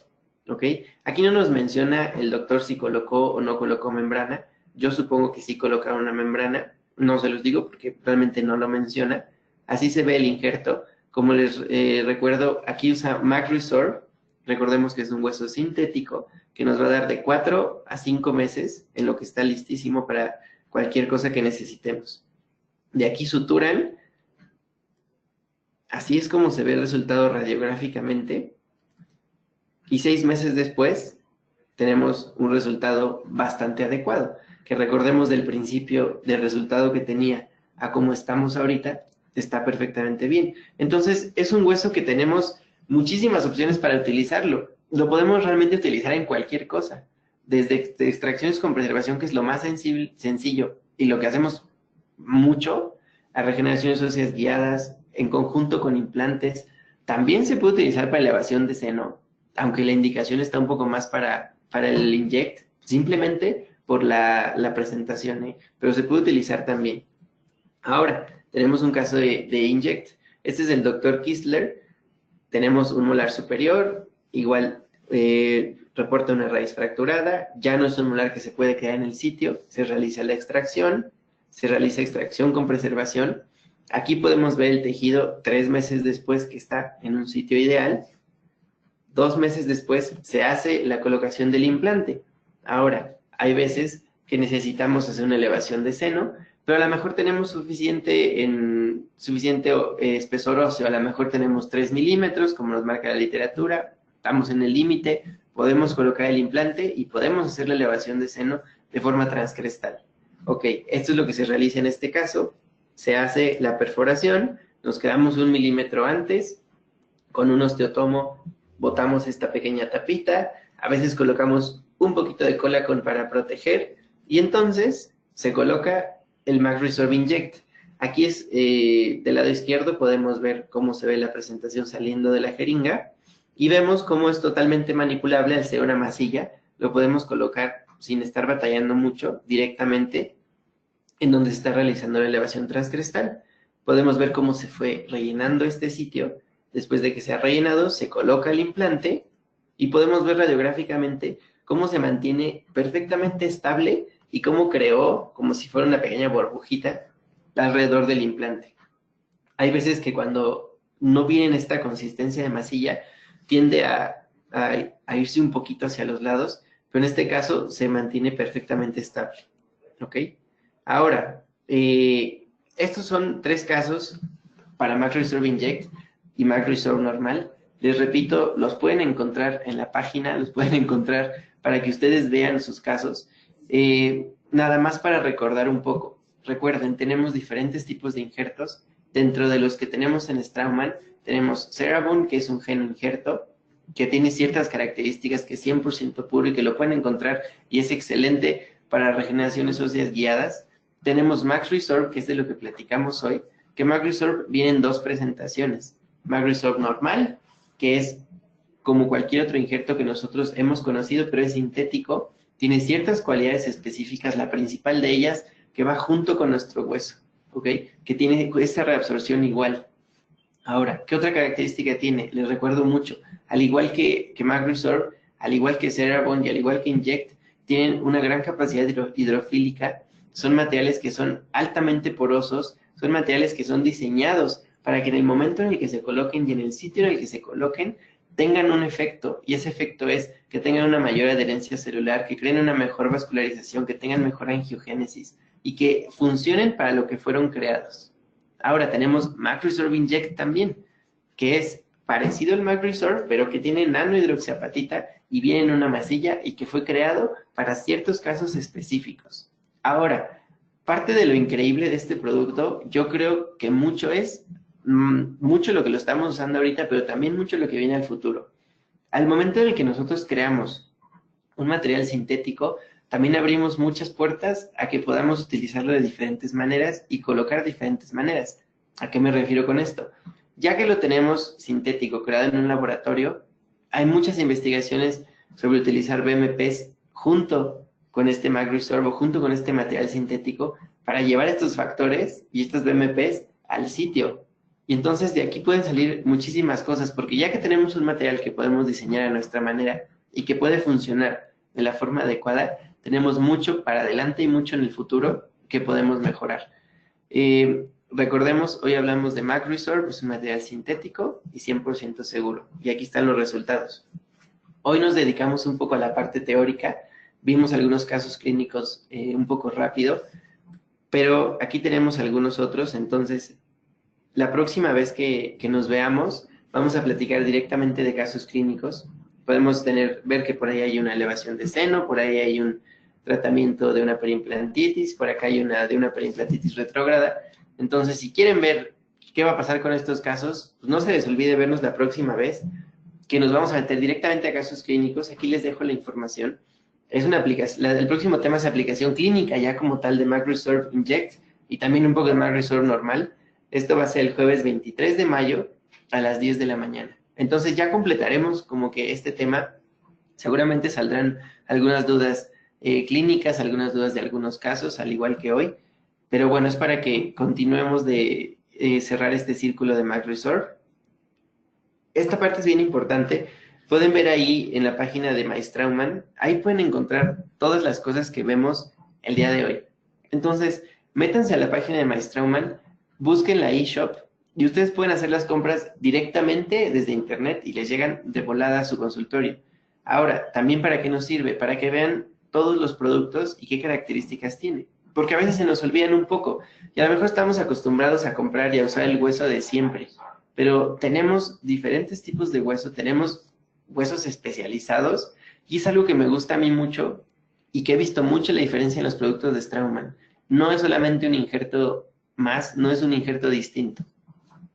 ¿Ok? Aquí no nos menciona el doctor si colocó o no colocó membrana. Yo supongo que sí colocaron una membrana. No se los digo porque realmente no lo menciona. Así se ve el injerto. Como les recuerdo, aquí usa MacResort. Recordemos que es un hueso sintético que nos va a dar de 4 a 5 meses en lo que está listísimo para cualquier cosa que necesitemos. De aquí suturan. Así es como se ve el resultado radiográficamente. Y 6 meses después tenemos un resultado bastante adecuado. Que recordemos del principio del resultado que tenía a cómo estamos ahorita, está perfectamente bien. Entonces, es un hueso que tenemos muchísimas opciones para utilizarlo. Lo podemos realmente utilizar en cualquier cosa. desde extracciones con preservación, que es lo más sencillo y lo que hacemos mucho, a regeneraciones óseas guiadas, en conjunto con implantes. También se puede utilizar para elevación de seno, aunque la indicación está un poco más para el inject, simplemente por la presentación, ¿eh? Pero se puede utilizar también. Ahora, tenemos un caso de inject. Este es el doctor Kistler. Tenemos un molar superior, igual reporta una raíz fracturada, ya no es un molar que se puede quedar en el sitio, se realiza la extracción, se realiza extracción con preservación. Aquí podemos ver el tejido 3 meses después que está en un sitio ideal. 2 meses después se hace la colocación del implante. Ahora, hay veces que necesitamos hacer una elevación de seno, pero a lo mejor tenemos suficiente espesor óseo, a lo mejor tenemos 3 milímetros, como nos marca la literatura, estamos en el límite, podemos colocar el implante y podemos hacer la elevación de seno de forma transcrestal. Ok, esto es lo que se realiza en este caso. Se hace la perforación, nos quedamos 1 milímetro antes, con un osteotomo botamos esta pequeña tapita, a veces colocamos un poquito de Colacon para proteger, y entonces se coloca el MagResorb Inject. Aquí es, del lado izquierdo podemos ver cómo se ve la presentación saliendo de la jeringa, y vemos cómo es totalmente manipulable al ser una masilla, lo podemos colocar sin estar batallando mucho, directamente en donde se está realizando la elevación transcrestal. Podemos ver cómo se fue rellenando este sitio. Después de que se ha rellenado, se coloca el implante y podemos ver radiográficamente cómo se mantiene perfectamente estable y cómo creó, como si fuera una pequeña burbujita, alrededor del implante. Hay veces que cuando no viene esta consistencia de masilla, tiende a irse un poquito hacia los lados, pero en este caso se mantiene perfectamente estable. ¿Ok? Ahora, estos son 3 casos para MagResorb Inject y MagResorb normal. Les repito, los pueden encontrar en la página, los pueden encontrar para que ustedes vean sus casos. Nada más para recordar un poco. Recuerden, tenemos diferentes tipos de injertos. Dentro de los que tenemos en Straumann, tenemos Cerebone, que es un gen injerto, que tiene ciertas características, que es 100% puro y que lo pueden encontrar y es excelente para regeneraciones óseas guiadas. Tenemos MagResorb, que es de lo que platicamos hoy, que MagResorb viene en 2 presentaciones. MagResorb normal, que es como cualquier otro injerto que nosotros hemos conocido, pero es sintético, tiene ciertas cualidades específicas, la principal de ellas, que va junto con nuestro hueso, ¿ok? Que tiene esa reabsorción igual. Ahora, ¿qué otra característica tiene? Les recuerdo mucho, al igual que MagResorb, al igual que Cerebone y al igual que Inject, tienen una gran capacidad hidrofílica, son materiales que son altamente porosos, son materiales que son diseñados para que en el momento en el que se coloquen y en el sitio en el que se coloquen, tengan un efecto, y ese efecto es que tengan una mayor adherencia celular, que creen una mejor vascularización, que tengan mejor angiogénesis, y que funcionen para lo que fueron creados. Ahora tenemos MagResorb Inject también, que es parecido al MagResorb, pero que tiene nanohidroxiapatita y viene en una masilla y que fue creado para ciertos casos específicos. Ahora, parte de lo increíble de este producto, yo creo que mucho es, mucho lo que lo estamos usando ahorita, pero también mucho lo que viene al futuro. Al momento en el que nosotros creamos un material sintético, también abrimos muchas puertas a que podamos utilizarlo de diferentes maneras y colocar diferentes maneras. ¿A qué me refiero con esto? Ya que lo tenemos sintético, creado en un laboratorio, hay muchas investigaciones sobre utilizar BMPs junto con este MagResorb o junto con este material sintético para llevar estos factores y estos BMPs al sitio. Y entonces de aquí pueden salir muchísimas cosas, porque ya que tenemos un material que podemos diseñar a nuestra manera y que puede funcionar de la forma adecuada, tenemos mucho para adelante y mucho en el futuro que podemos mejorar. Recordemos, hoy hablamos de MagResorb, es un material sintético y 100% seguro. Y aquí están los resultados. Hoy nos dedicamos un poco a la parte teórica, vimos algunos casos clínicos un poco rápido, pero aquí tenemos algunos otros, entonces la próxima vez que nos veamos, vamos a platicar directamente de casos clínicos. Podemos ver que por ahí hay una elevación de seno, por ahí hay un tratamiento de una periimplantitis, por acá hay de una periimplantitis retrógrada. Entonces, si quieren ver qué va a pasar con estos casos, pues no se les olvide vernos la próxima vez, que nos vamos a meter directamente a casos clínicos. Aquí les dejo la información. Es una aplicación, el próximo tema es aplicación clínica, ya como tal de MacResolve Inject y también un poco de MacResolve normal. Esto va a ser el jueves 23 de mayo a las 10 de la mañana. Entonces ya completaremos como que este tema. Seguramente saldrán algunas dudas clínicas, algunas dudas de algunos casos, al igual que hoy. Pero bueno, es para que continuemos de cerrar este círculo de MacResolve. Esta parte es bien importante. Pueden ver ahí en la página de MyStraumann, ahí pueden encontrar todas las cosas que vemos el día de hoy. Entonces, métanse a la página de MyStraumann, busquen la eShop y ustedes pueden hacer las compras directamente desde internet y les llegan de volada a su consultorio. Ahora, también para qué nos sirve, para que vean todos los productos y qué características tiene. Porque a veces se nos olvidan un poco y a lo mejor estamos acostumbrados a comprar y a usar el hueso de siempre. Pero tenemos diferentes tipos de hueso, tenemos huesos especializados y es algo que me gusta a mí mucho y que he visto mucho la diferencia en los productos de Straumann. No es solamente un injerto más, no es un injerto distinto.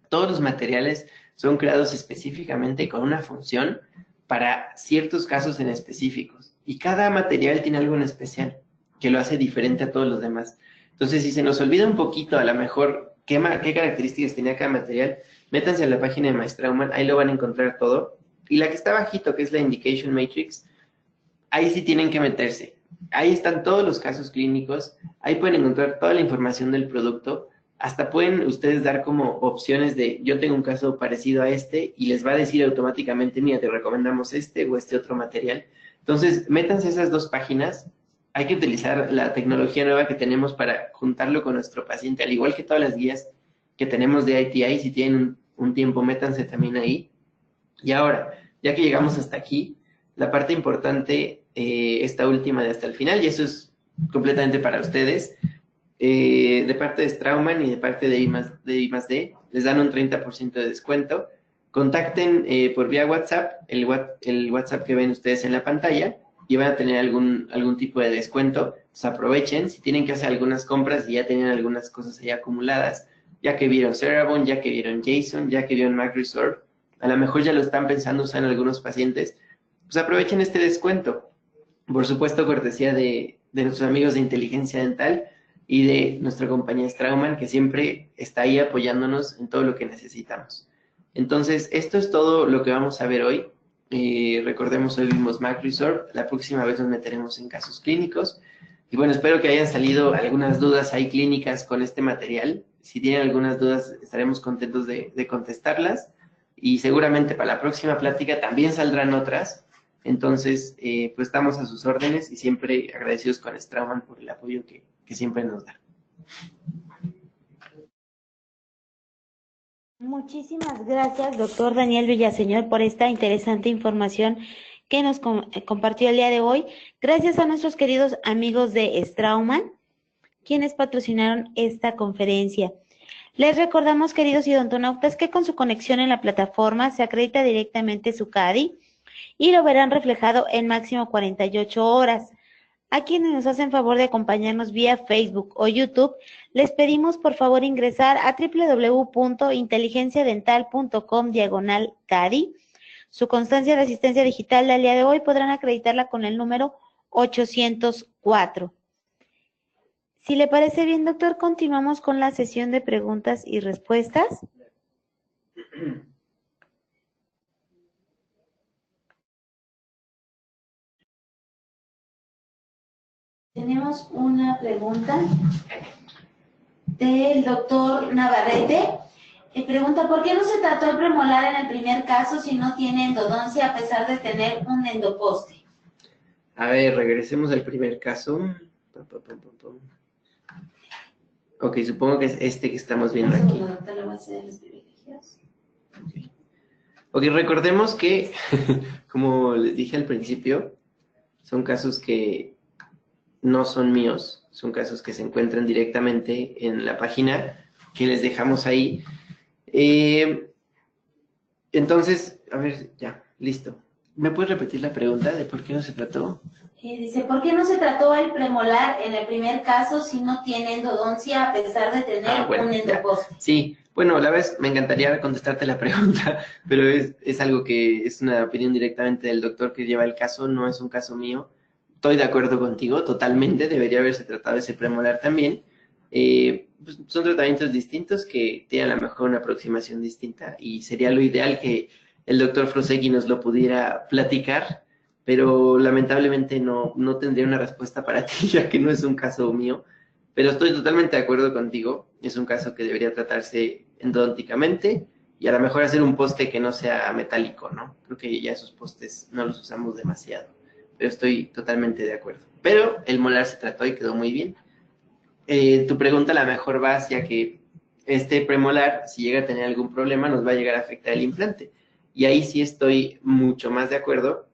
Todos los materiales son creados específicamente con una función para ciertos casos en específicos y cada material tiene algo en especial que lo hace diferente a todos los demás. Entonces, si se nos olvida un poquito a lo mejor qué características tenía cada material, métanse a la página de MyStraumann, ahí lo van a encontrar todo. Y la que está bajito, que es la Indication Matrix, ahí sí tienen que meterse. Ahí están todos los casos clínicos, ahí pueden encontrar toda la información del producto, hasta pueden ustedes dar como opciones de, yo tengo un caso parecido a este, y les va a decir automáticamente, mira, te recomendamos este o este otro material. Entonces, métanse a esas dos páginas, hay que utilizar la tecnología nueva que tenemos para juntarlo con nuestro paciente, al igual que todas las guías que tenemos de ITI, si tienen un tiempo, métanse también ahí. Y ahora, ya que llegamos hasta aquí, la parte importante, esta última de hasta el final, y eso es completamente para ustedes, de parte de Straumann y de parte de I+D, les dan un 30% de descuento. Contacten por vía WhatsApp, el WhatsApp que ven ustedes en la pantalla, y van a tener algún tipo de descuento. Pues aprovechen, si tienen que hacer algunas compras y ya tenían algunas cosas ahí acumuladas, ya que vieron Cerebon, ya que vieron Jason, ya que vieron MacResolve, a lo mejor ya lo están pensando usar en algunos pacientes, pues aprovechen este descuento. Por supuesto, cortesía de nuestros amigos de Inteligencia Dental y de nuestra compañía Straumann, que siempre está ahí apoyándonos en todo lo que necesitamos. Entonces, esto es todo lo que vamos a ver hoy. Recordemos, hoy vimos MacResolve, la próxima vez nos meteremos en casos clínicos. Y bueno, espero que hayan salido algunas dudas ahí clínicas con este material. Si tienen algunas dudas, estaremos contentos de contestarlas. Y seguramente para la próxima plática también saldrán otras. Entonces, pues estamos a sus órdenes y siempre agradecidos con Straumann por el apoyo que siempre nos da.
Muchísimas gracias, doctor Daniel Villaseñor, por esta interesante información que nos compartió el día de hoy. Gracias a nuestros queridos amigos de Straumann, quienes patrocinaron esta conferencia. Les recordamos, queridos idontonautas, que con su conexión en la plataforma se acredita directamente su CADI y lo verán reflejado en máximo 48 horas. A quienes nos hacen favor de acompañarnos vía Facebook o YouTube, les pedimos por favor ingresar a www.inteligenciadental.com/CADI. Su constancia de asistencia digital del día de hoy podrán acreditarla con el número 804. Si le parece bien, doctor, continuamos con la sesión de preguntas y respuestas. Tenemos una pregunta del doctor Navarrete. Pregunta, ¿por qué no se trató el premolar en el primer caso si no tiene endodoncia a pesar de tener un endoposte?
A ver, regresemos al primer caso. Ok, supongo que es este que estamos viendo aquí. Ok, recordemos que, como les dije al principio, son casos que no son míos, son casos que se encuentran directamente en la página que les dejamos ahí. Entonces, a ver, ya, listo. ¿Me puedes repetir la pregunta de por qué no se trató?
Dice, ¿por qué no se trató el premolar en el primer caso si no tiene endodoncia a pesar de tener un endoposte?
Sí, bueno, la vez me encantaría contestarte la pregunta, pero es algo que es una opinión directamente del doctor que lleva el caso, no es un caso mío. estoy de acuerdo contigo, totalmente, debería haberse tratado ese premolar también. Pues son tratamientos distintos que tienen a lo mejor una aproximación distinta y sería lo ideal que el doctor Frosegui nos lo pudiera platicar, pero lamentablemente no tendría una respuesta para ti, ya que no es un caso mío, pero estoy totalmente de acuerdo contigo, es un caso que debería tratarse endodonticamente y a lo mejor hacer un poste que no sea metálico, ¿no? Creo que ya esos postes no los usamos demasiado, pero estoy totalmente de acuerdo. Pero el molar se trató y quedó muy bien. Tu pregunta a lo mejor va hacia que este premolar, si llega a tener algún problema, nos va a llegar a afectar el implante. Y ahí sí estoy mucho más de acuerdo,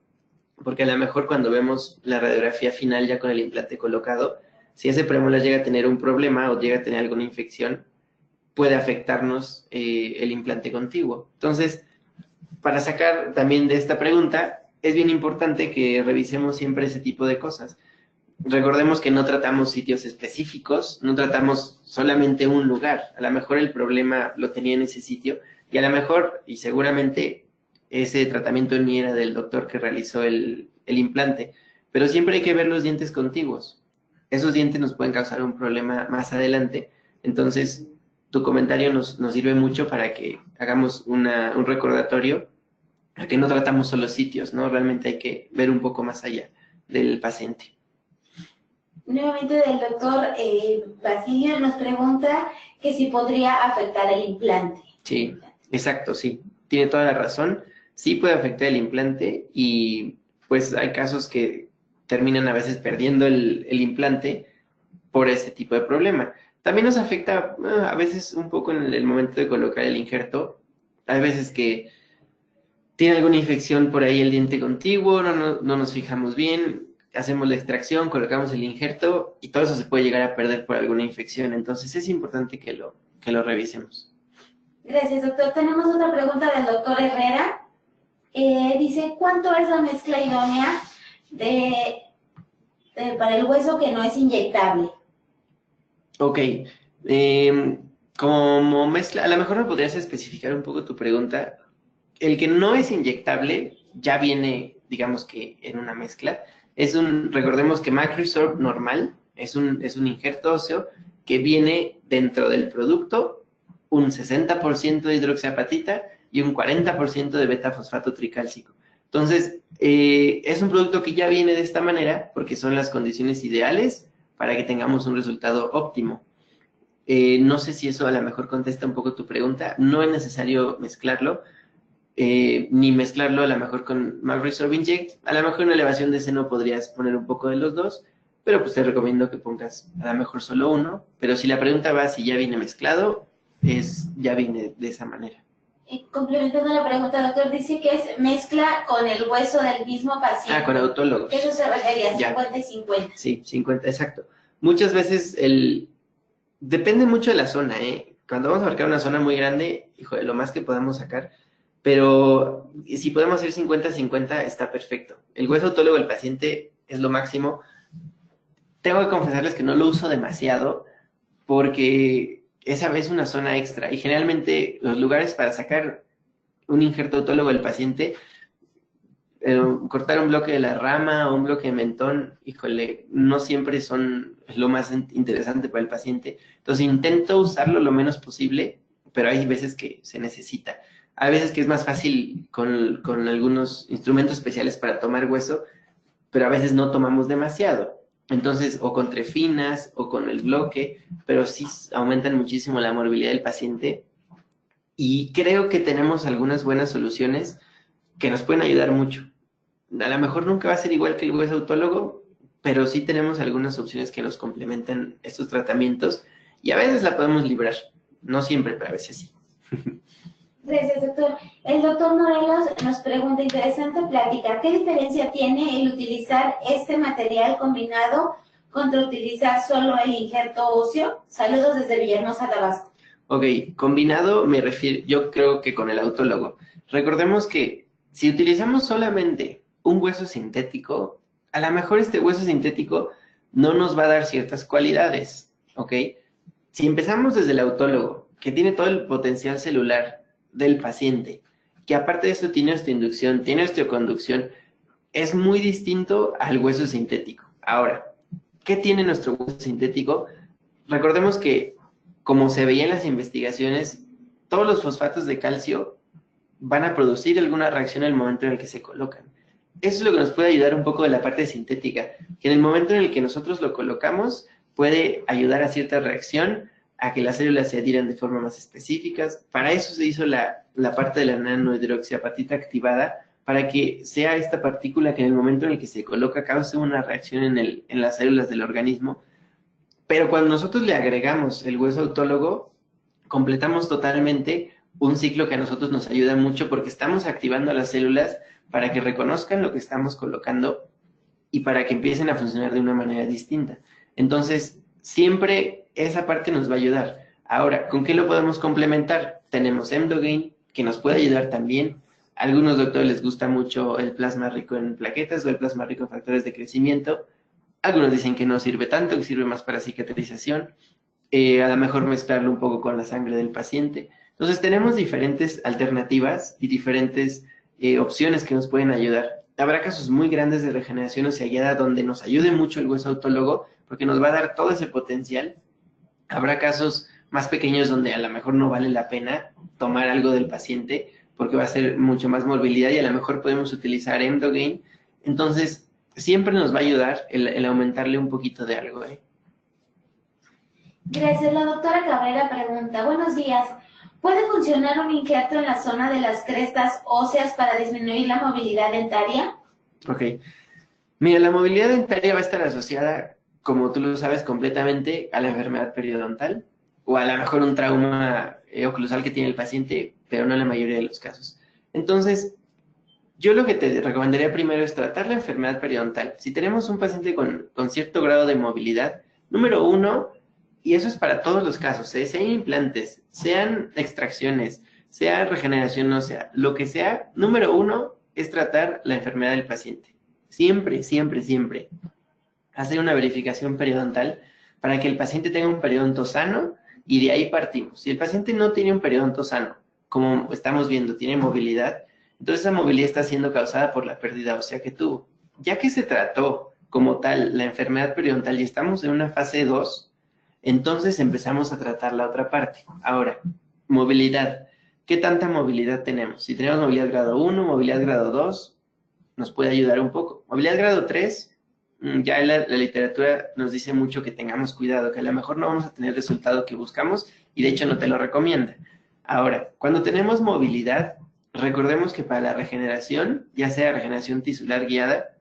porque a lo mejor cuando vemos la radiografía final ya con el implante colocado, si ese premolar llega a tener un problema o llega a tener alguna infección, puede afectarnos el implante contiguo. Entonces, para sacar también de esta pregunta, es bien importante que revisemos siempre ese tipo de cosas. Recordemos que no tratamos sitios específicos, no tratamos solamente un lugar. A lo mejor el problema lo tenía en ese sitio y a lo mejor, y seguramente, ese tratamiento ni era del doctor que realizó el implante. Pero siempre hay que ver los dientes contiguos. Esos dientes nos pueden causar un problema más adelante. Entonces, tu comentario nos sirve mucho para que hagamos un recordatorio, a que no tratamos solo sitios, ¿no? Realmente hay que ver un poco más allá del paciente.
Nuevamente del doctor Basilio nos pregunta que si podría afectar el implante.
Sí, exacto, sí. Tiene toda la razón. Sí puede afectar el implante y pues hay casos que terminan a veces perdiendo el implante por ese tipo de problema. También nos afecta a veces un poco en el momento de colocar el injerto. Hay veces que tiene alguna infección por ahí el diente contiguo, no nos fijamos bien, hacemos la extracción, colocamos el injerto y todo eso se puede llegar a perder por alguna infección. Entonces es importante que lo revisemos.
Gracias, doctor. Tenemos otra pregunta del doctor Herrera. Dice, ¿cuánto es la mezcla idónea para el hueso que no es inyectable?
Ok. Como mezcla, a lo mejor me podrías especificar un poco tu pregunta. El que no es inyectable ya viene, digamos que en una mezcla. Recordemos que MacResorb normal es un injerto óseo que viene dentro del producto un 60% de hidroxiapatita y un 40% de beta-fosfato tricálcico. Entonces, es un producto que ya viene de esta manera porque son las condiciones ideales para que tengamos un resultado óptimo. No sé si eso a lo mejor contesta un poco tu pregunta. No es necesario mezclarlo, ni mezclarlo a lo mejor con MacResorb Inject. A lo mejor en elevación de seno podrías poner un poco de los dos, pero pues te recomiendo que pongas a lo mejor solo uno. Pero si la pregunta va si ya viene mezclado, ya viene de esa manera.
Complementando la pregunta, doctor, dice que es mezcla con el hueso del mismo paciente.
Con autólogos.
Eso se refería, 50 y 50.
Sí, 50, exacto. Muchas veces depende mucho de la zona, ¿eh? Cuando vamos a marcar una zona muy grande, híjole, lo más que podamos sacar, pero si podemos hacer 50-50, está perfecto. El hueso autólogo del paciente es lo máximo. Tengo que confesarles que no lo uso demasiado porque esa vez una zona extra y generalmente los lugares para sacar un injerto autólogo del paciente, cortar un bloque de la rama o un bloque de mentón, híjole, no siempre son lo más interesante para el paciente. Entonces intento usarlo lo menos posible, pero hay veces que se necesita. Hay veces que es más fácil con algunos instrumentos especiales para tomar hueso, pero a veces no tomamos demasiado. Entonces, o con trefinas o con el bloque, pero sí aumentan muchísimo la morbilidad del paciente. Y creo que tenemos algunas buenas soluciones que nos pueden ayudar mucho. A lo mejor nunca va a ser igual que el hueso autólogo, pero sí tenemos algunas opciones que nos complementan estos tratamientos y a veces la podemos librar. No siempre, pero a veces sí.
Gracias, doctor. El doctor Morelos nos pregunta, interesante plática, ¿qué diferencia tiene el utilizar este material combinado contra utilizar solo el injerto óseo? Saludos desde Villahermosa, Tabasco.
Ok, combinado me refiero, yo creo que con el autólogo. Recordemos que si utilizamos solamente un hueso sintético, a lo mejor este hueso sintético no nos va a dar ciertas cualidades, ¿ok? Si empezamos desde el autólogo, que tiene todo el potencial celular del paciente, que aparte de eso tiene osteoinducción, tiene osteoconducción, es muy distinto al hueso sintético. Ahora, ¿qué tiene nuestro hueso sintético? Recordemos que, como se veía en las investigaciones, todos los fosfatos de calcio van a producir alguna reacción en el momento en el que se colocan. Eso es lo que nos puede ayudar un poco de la parte sintética, que en el momento en el que nosotros lo colocamos, puede ayudar a cierta reacción, a que las células se adhieran de forma más específicas. Para eso se hizo la parte de la nanohidroxiapatita activada, para que sea esta partícula que en el momento en el que se coloca cause una reacción en las células del organismo. Pero cuando nosotros le agregamos el hueso autólogo, completamos totalmente un ciclo que a nosotros nos ayuda mucho, porque estamos activando a las células para que reconozcan lo que estamos colocando y para que empiecen a funcionar de una manera distinta. Entonces, siempre esa parte nos va a ayudar. Ahora, ¿con qué lo podemos complementar? Tenemos Emdogain, que nos puede ayudar también. A algunos doctores les gusta mucho el plasma rico en plaquetas o el plasma rico en factores de crecimiento. Algunos dicen que no sirve tanto, que sirve más para cicatrización. A lo mejor mezclarlo un poco con la sangre del paciente. Entonces, tenemos diferentes alternativas y diferentes opciones que nos pueden ayudar. Habrá casos muy grandes de regeneración osseoguiada donde nos ayude mucho el hueso autólogo, porque nos va a dar todo ese potencial. Habrá casos más pequeños donde a lo mejor no vale la pena tomar algo del paciente, porque va a ser mucho más movilidad y a lo mejor podemos utilizar Emdogain. Entonces, siempre nos va a ayudar el aumentarle un poquito de algo.
Gracias. La doctora Cabrera pregunta, buenos días, ¿puede funcionar un injerto en la zona de las crestas óseas para disminuir la movilidad dentaria?
Ok. Mira, la movilidad dentaria va a estar asociada, como tú lo sabes, completamente a la enfermedad periodontal o a lo mejor un trauma oclusal que tiene el paciente, pero no en la mayoría de los casos. Entonces, yo lo que te recomendaría primero es tratar la enfermedad periodontal. Si tenemos un paciente con cierto grado de movilidad, número uno, y eso es para todos los casos, sean implantes, sean extracciones, sea regeneración ósea, lo que sea, número uno es tratar la enfermedad del paciente. Siempre, siempre, siempre. Hacer una verificación periodontal para que el paciente tenga un periodonto sano y de ahí partimos. Si el paciente no tiene un periodonto sano, como estamos viendo, tiene movilidad, entonces esa movilidad está siendo causada por la pérdida ósea que tuvo. Ya que se trató como tal la enfermedad periodontal y estamos en una fase 2, entonces empezamos a tratar la otra parte. Ahora, movilidad. ¿Qué tanta movilidad tenemos? Si tenemos movilidad grado 1, movilidad grado 2, nos puede ayudar un poco. Movilidad grado 3, ya la literatura nos dice mucho que tengamos cuidado, que a lo mejor no vamos a tener el resultado que buscamos y de hecho no te lo recomienda. Ahora, cuando tenemos movilidad, recordemos que para la regeneración, ya sea regeneración tisular guiada,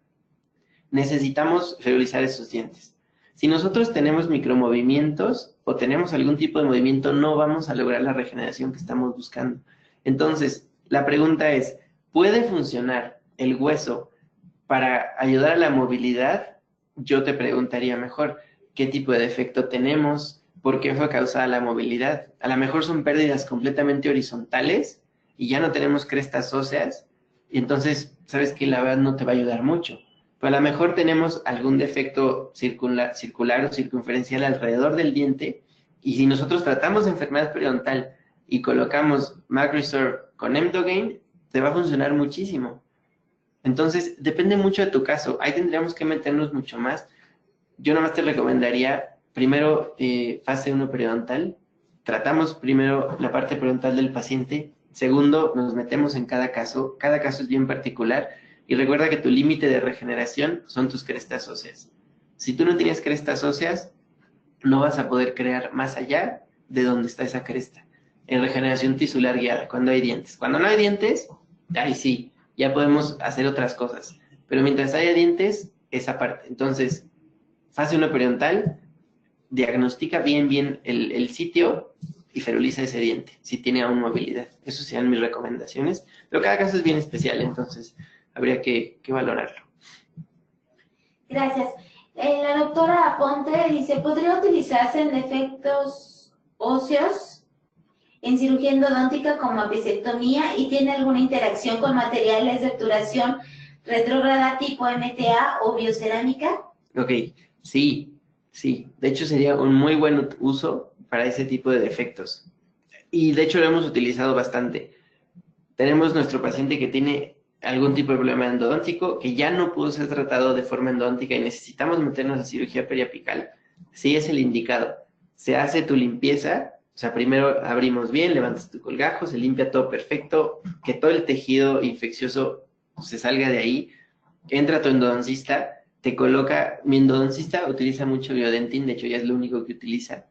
necesitamos ferulizar esos dientes. Si nosotros tenemos micromovimientos o tenemos algún tipo de movimiento, no vamos a lograr la regeneración que estamos buscando. Entonces, la pregunta es, ¿puede funcionar el hueso para ayudar a la movilidad? Yo te preguntaría mejor, ¿qué tipo de defecto tenemos? ¿Por qué fue causada la movilidad? A lo mejor son pérdidas completamente horizontales y ya no tenemos crestas óseas, y entonces, sabes que la verdad no te va a ayudar mucho. Pero a lo mejor tenemos algún defecto circular o circunferencial alrededor del diente, y si nosotros tratamos de enfermedad periodontal y colocamos MacRestorb con Emdogain, te va a funcionar muchísimo. Entonces, depende mucho de tu caso. Ahí tendríamos que meternos mucho más. Yo nomás te recomendaría, primero, fase 1 periodontal. Tratamos primero la parte periodontal del paciente. Segundo, nos metemos en cada caso. Cada caso es bien particular. Y recuerda que tu límite de regeneración son tus crestas óseas. Si tú no tienes crestas óseas, no vas a poder crear más allá de donde está esa cresta. En regeneración tisular guiada, cuando hay dientes. Cuando no hay dientes, ahí sí, ya podemos hacer otras cosas. Pero mientras haya dientes, esa parte. Entonces, fase 1 periodontal, diagnostica bien el sitio y feruliza ese diente, si tiene aún movilidad. Esas serían mis recomendaciones. Pero cada caso es bien especial, entonces habría que valorarlo.
Gracias. La doctora Aponte dice, ¿podría utilizarse en defectos óseos en cirugía endodóntica como apicectomía y tiene alguna interacción con materiales de obturación retrógrada tipo MTA o biocerámica?
Ok, sí. De hecho, sería un muy buen uso para ese tipo de defectos. Y de hecho lo hemos utilizado bastante. Tenemos nuestro paciente que tiene algún tipo de problema endodóntico que ya no pudo ser tratado de forma endodóntica y necesitamos meternos a cirugía periapical, sí es el indicado. Se hace tu limpieza, o sea, primero abrimos bien, levantas tu colgajo, se limpia todo perfecto, que todo el tejido infeccioso se salga de ahí, entra tu endodoncista, te coloca, mi endodoncista utiliza mucho Biodentin, de hecho ya es lo único que utiliza.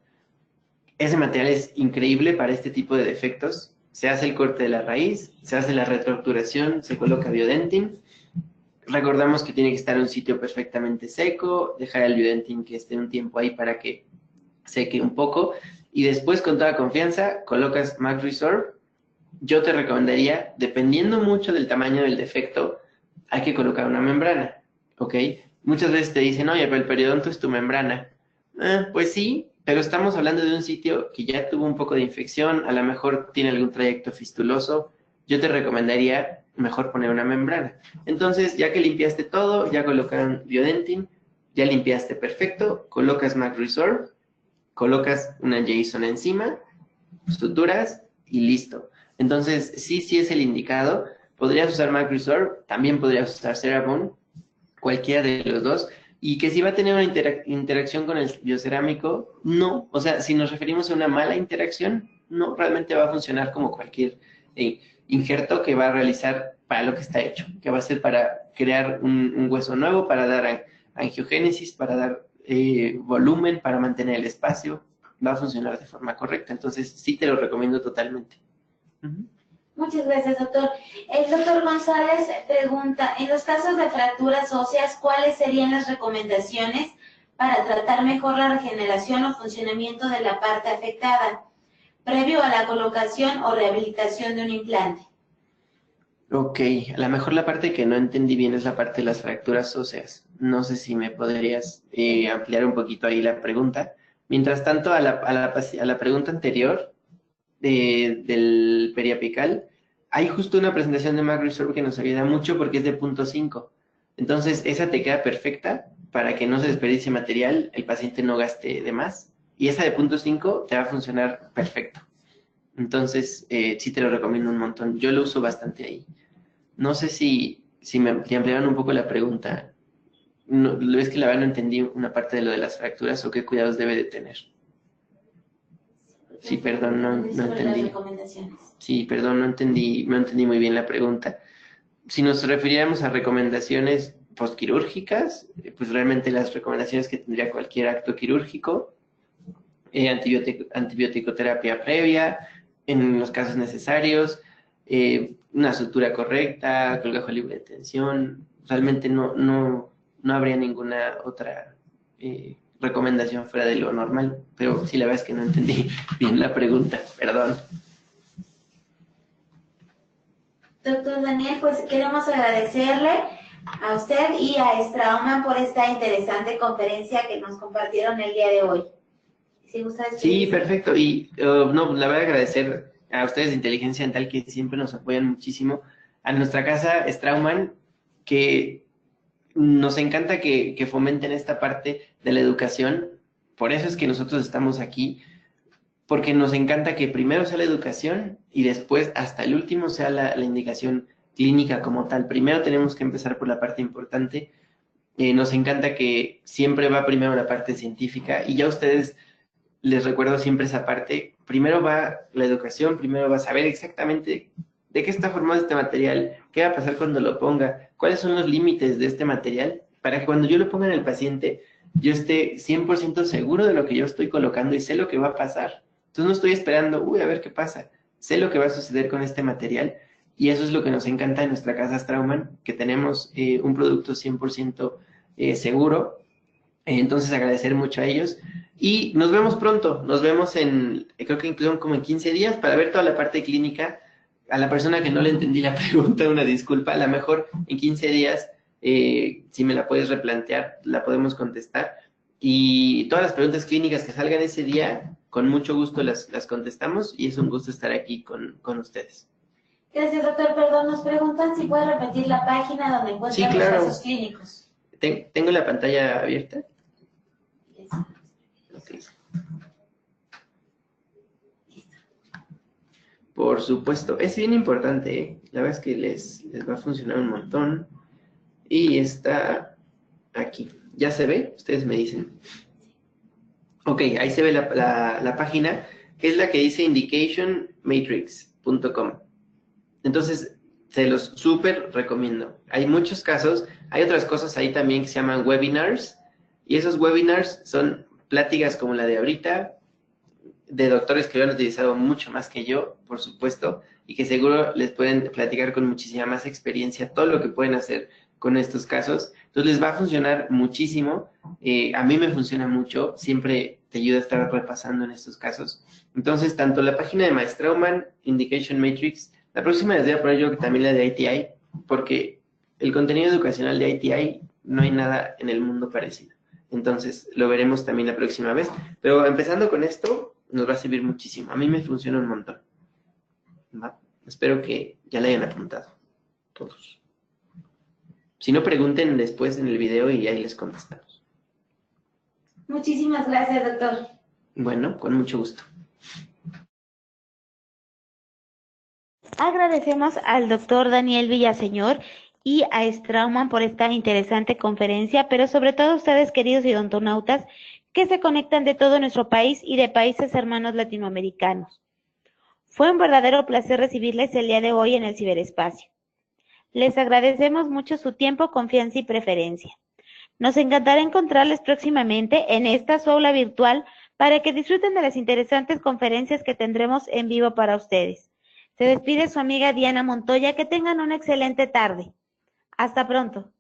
Ese material es increíble para este tipo de defectos. Se hace el corte de la raíz, se hace la retroobturación, se coloca Biodentin. Recordamos que tiene que estar en un sitio perfectamente seco, dejar el Biodentin que esté un tiempo ahí para que seque un poco. Y después, con toda confianza, colocas Max Resorb. Yo te recomendaría, dependiendo mucho del tamaño del defecto, hay que colocar una membrana, ¿ok? Muchas veces te dicen, oye, pero el periodonto es tu membrana. Pues sí, pero estamos hablando de un sitio que ya tuvo un poco de infección, a lo mejor tiene algún trayecto fistuloso. Yo te recomendaría mejor poner una membrana. Entonces, ya que limpiaste todo, ya colocaron Biodentin, ya limpiaste perfecto, colocas Max Resorb, colocas una Jason encima, suturas y listo. Entonces, sí es el indicado. Podrías usar Max Resorb, también podrías usar CeraVe, cualquiera de los dos. Y que si va a tener una interacción con el biocerámico, no. O sea, si nos referimos a una mala interacción, no, realmente va a funcionar como cualquier injerto que va a realizar para lo que está hecho, que va a ser para crear un hueso nuevo, para dar angiogénesis, para dar volumen, para mantener el espacio, va a funcionar de forma correcta. Entonces, sí te lo recomiendo totalmente.
Muchas gracias, doctor. El doctor González pregunta, en los casos de fracturas óseas, ¿cuáles serían las recomendaciones para tratar mejor la regeneración o funcionamiento de la parte afectada, previo a la colocación o rehabilitación de un implante?
Ok, a lo mejor la parte que no entendí bien es la parte de las fracturas óseas. No sé si me podrías ampliar un poquito ahí la pregunta. Mientras tanto, a la pregunta anterior del periapical, hay justo una presentación de Mac Resorb que nos ayuda mucho porque es de punto 5. Entonces, esa te queda perfecta para que no se desperdicie material, el paciente no gaste de más. Y esa de punto 5 te va a funcionar perfecto. Entonces, sí te lo recomiendo un montón. Yo lo uso bastante ahí. No sé si me ampliaron un poco la pregunta. No, es que la verdad no entendí una parte de lo de las fracturas o qué cuidados debe de tener. Sí, perdón, no entendí. Sí, perdón, no entendí muy bien la pregunta. Si nos refiriéramos a recomendaciones postquirúrgicas, pues realmente las recomendaciones que tendría cualquier acto quirúrgico, antibiótico-terapia previa, en los casos necesarios, una sutura correcta, colgajo libre de tensión, realmente no habría ninguna otra recomendación fuera de lo normal, pero sí la verdad es que no entendí bien la pregunta, perdón.
Doctor Daniel, pues queremos agradecerle a usted y a Straumann por esta interesante conferencia que nos compartieron el día de hoy. Si gusta
Sí, perfecto. Y no, la verdad agradecer a ustedes de Inteligencia Dental que siempre nos apoyan muchísimo. A nuestra casa Straumann, que nos encanta que fomenten esta parte de la educación. Por eso es que nosotros estamos aquí, porque nos encanta que primero sea la educación y después hasta el último sea la indicación clínica como tal. Primero tenemos que empezar por la parte importante. Nos encanta que siempre va primero la parte científica y ya ustedes les recuerdo siempre esa parte. Primero va la educación, primero va a saber exactamente de qué está formado este material, qué va a pasar cuando lo ponga, cuáles son los límites de este material, para que cuando yo lo ponga en el paciente, yo esté 100% seguro de lo que yo estoy colocando y sé lo que va a pasar. Entonces no estoy esperando, a ver qué pasa. Sé lo que va a suceder con este material y eso es lo que nos encanta en nuestra casa Straumann, que tenemos un producto 100% seguro. Entonces agradecer mucho a ellos y nos vemos pronto, nos vemos creo que incluso como en 15 días para ver toda la parte clínica. A la persona que no le entendí la pregunta, una disculpa, a lo mejor en 15 días, si me la puedes replantear, la podemos contestar. Y todas las preguntas clínicas que salgan ese día, con mucho gusto las contestamos y es un gusto estar aquí con ustedes.
Gracias, doctor. Perdón, nos preguntan si puede repetir la página donde encuentran los casos clínicos.
¿Tengo la pantalla abierta? Okay. Por supuesto, es bien importante, ¿eh? La verdad es que les va a funcionar un montón. Y está aquí. ¿Ya se ve? Ustedes me dicen. Ok, ahí se ve la página, que es la que dice indicationmatrix.com. Entonces, se los súper recomiendo. Hay muchos casos, hay otras cosas ahí también que se llaman webinars, y esos webinars son pláticas como la de ahorita, de doctores que lo han utilizado mucho más que yo, por supuesto, y que seguro les pueden platicar con muchísima más experiencia todo lo que pueden hacer con estos casos. Entonces les va a funcionar muchísimo. A mí me funciona mucho, siempre te ayuda a estar repasando en estos casos. Entonces, tanto la página de Maestrauman, Indication Matrix, la próxima les voy a poner yo también la de ITI, porque el contenido educacional de ITI no hay nada en el mundo parecido. Entonces, lo veremos también la próxima vez. Pero empezando con esto, nos va a servir muchísimo. A mí me funciona un montón. ¿Va? Espero que ya le hayan apuntado todos. Si no, pregunten después en el video y ahí les contestamos.
Muchísimas gracias, doctor.
Bueno, con mucho gusto.
Agradecemos al doctor Daniel Villaseñor y a Straumann por esta interesante conferencia, pero sobre todo a ustedes, queridos odontonautas, que se conectan de todo nuestro país y de países hermanos latinoamericanos. Fue un verdadero placer recibirles el día de hoy en el ciberespacio. Les agradecemos mucho su tiempo, confianza y preferencia. Nos encantará encontrarles próximamente en esta su aula virtual para que disfruten de las interesantes conferencias que tendremos en vivo para ustedes. Se despide su amiga Diana Montoya. Que tengan una excelente tarde. Hasta pronto.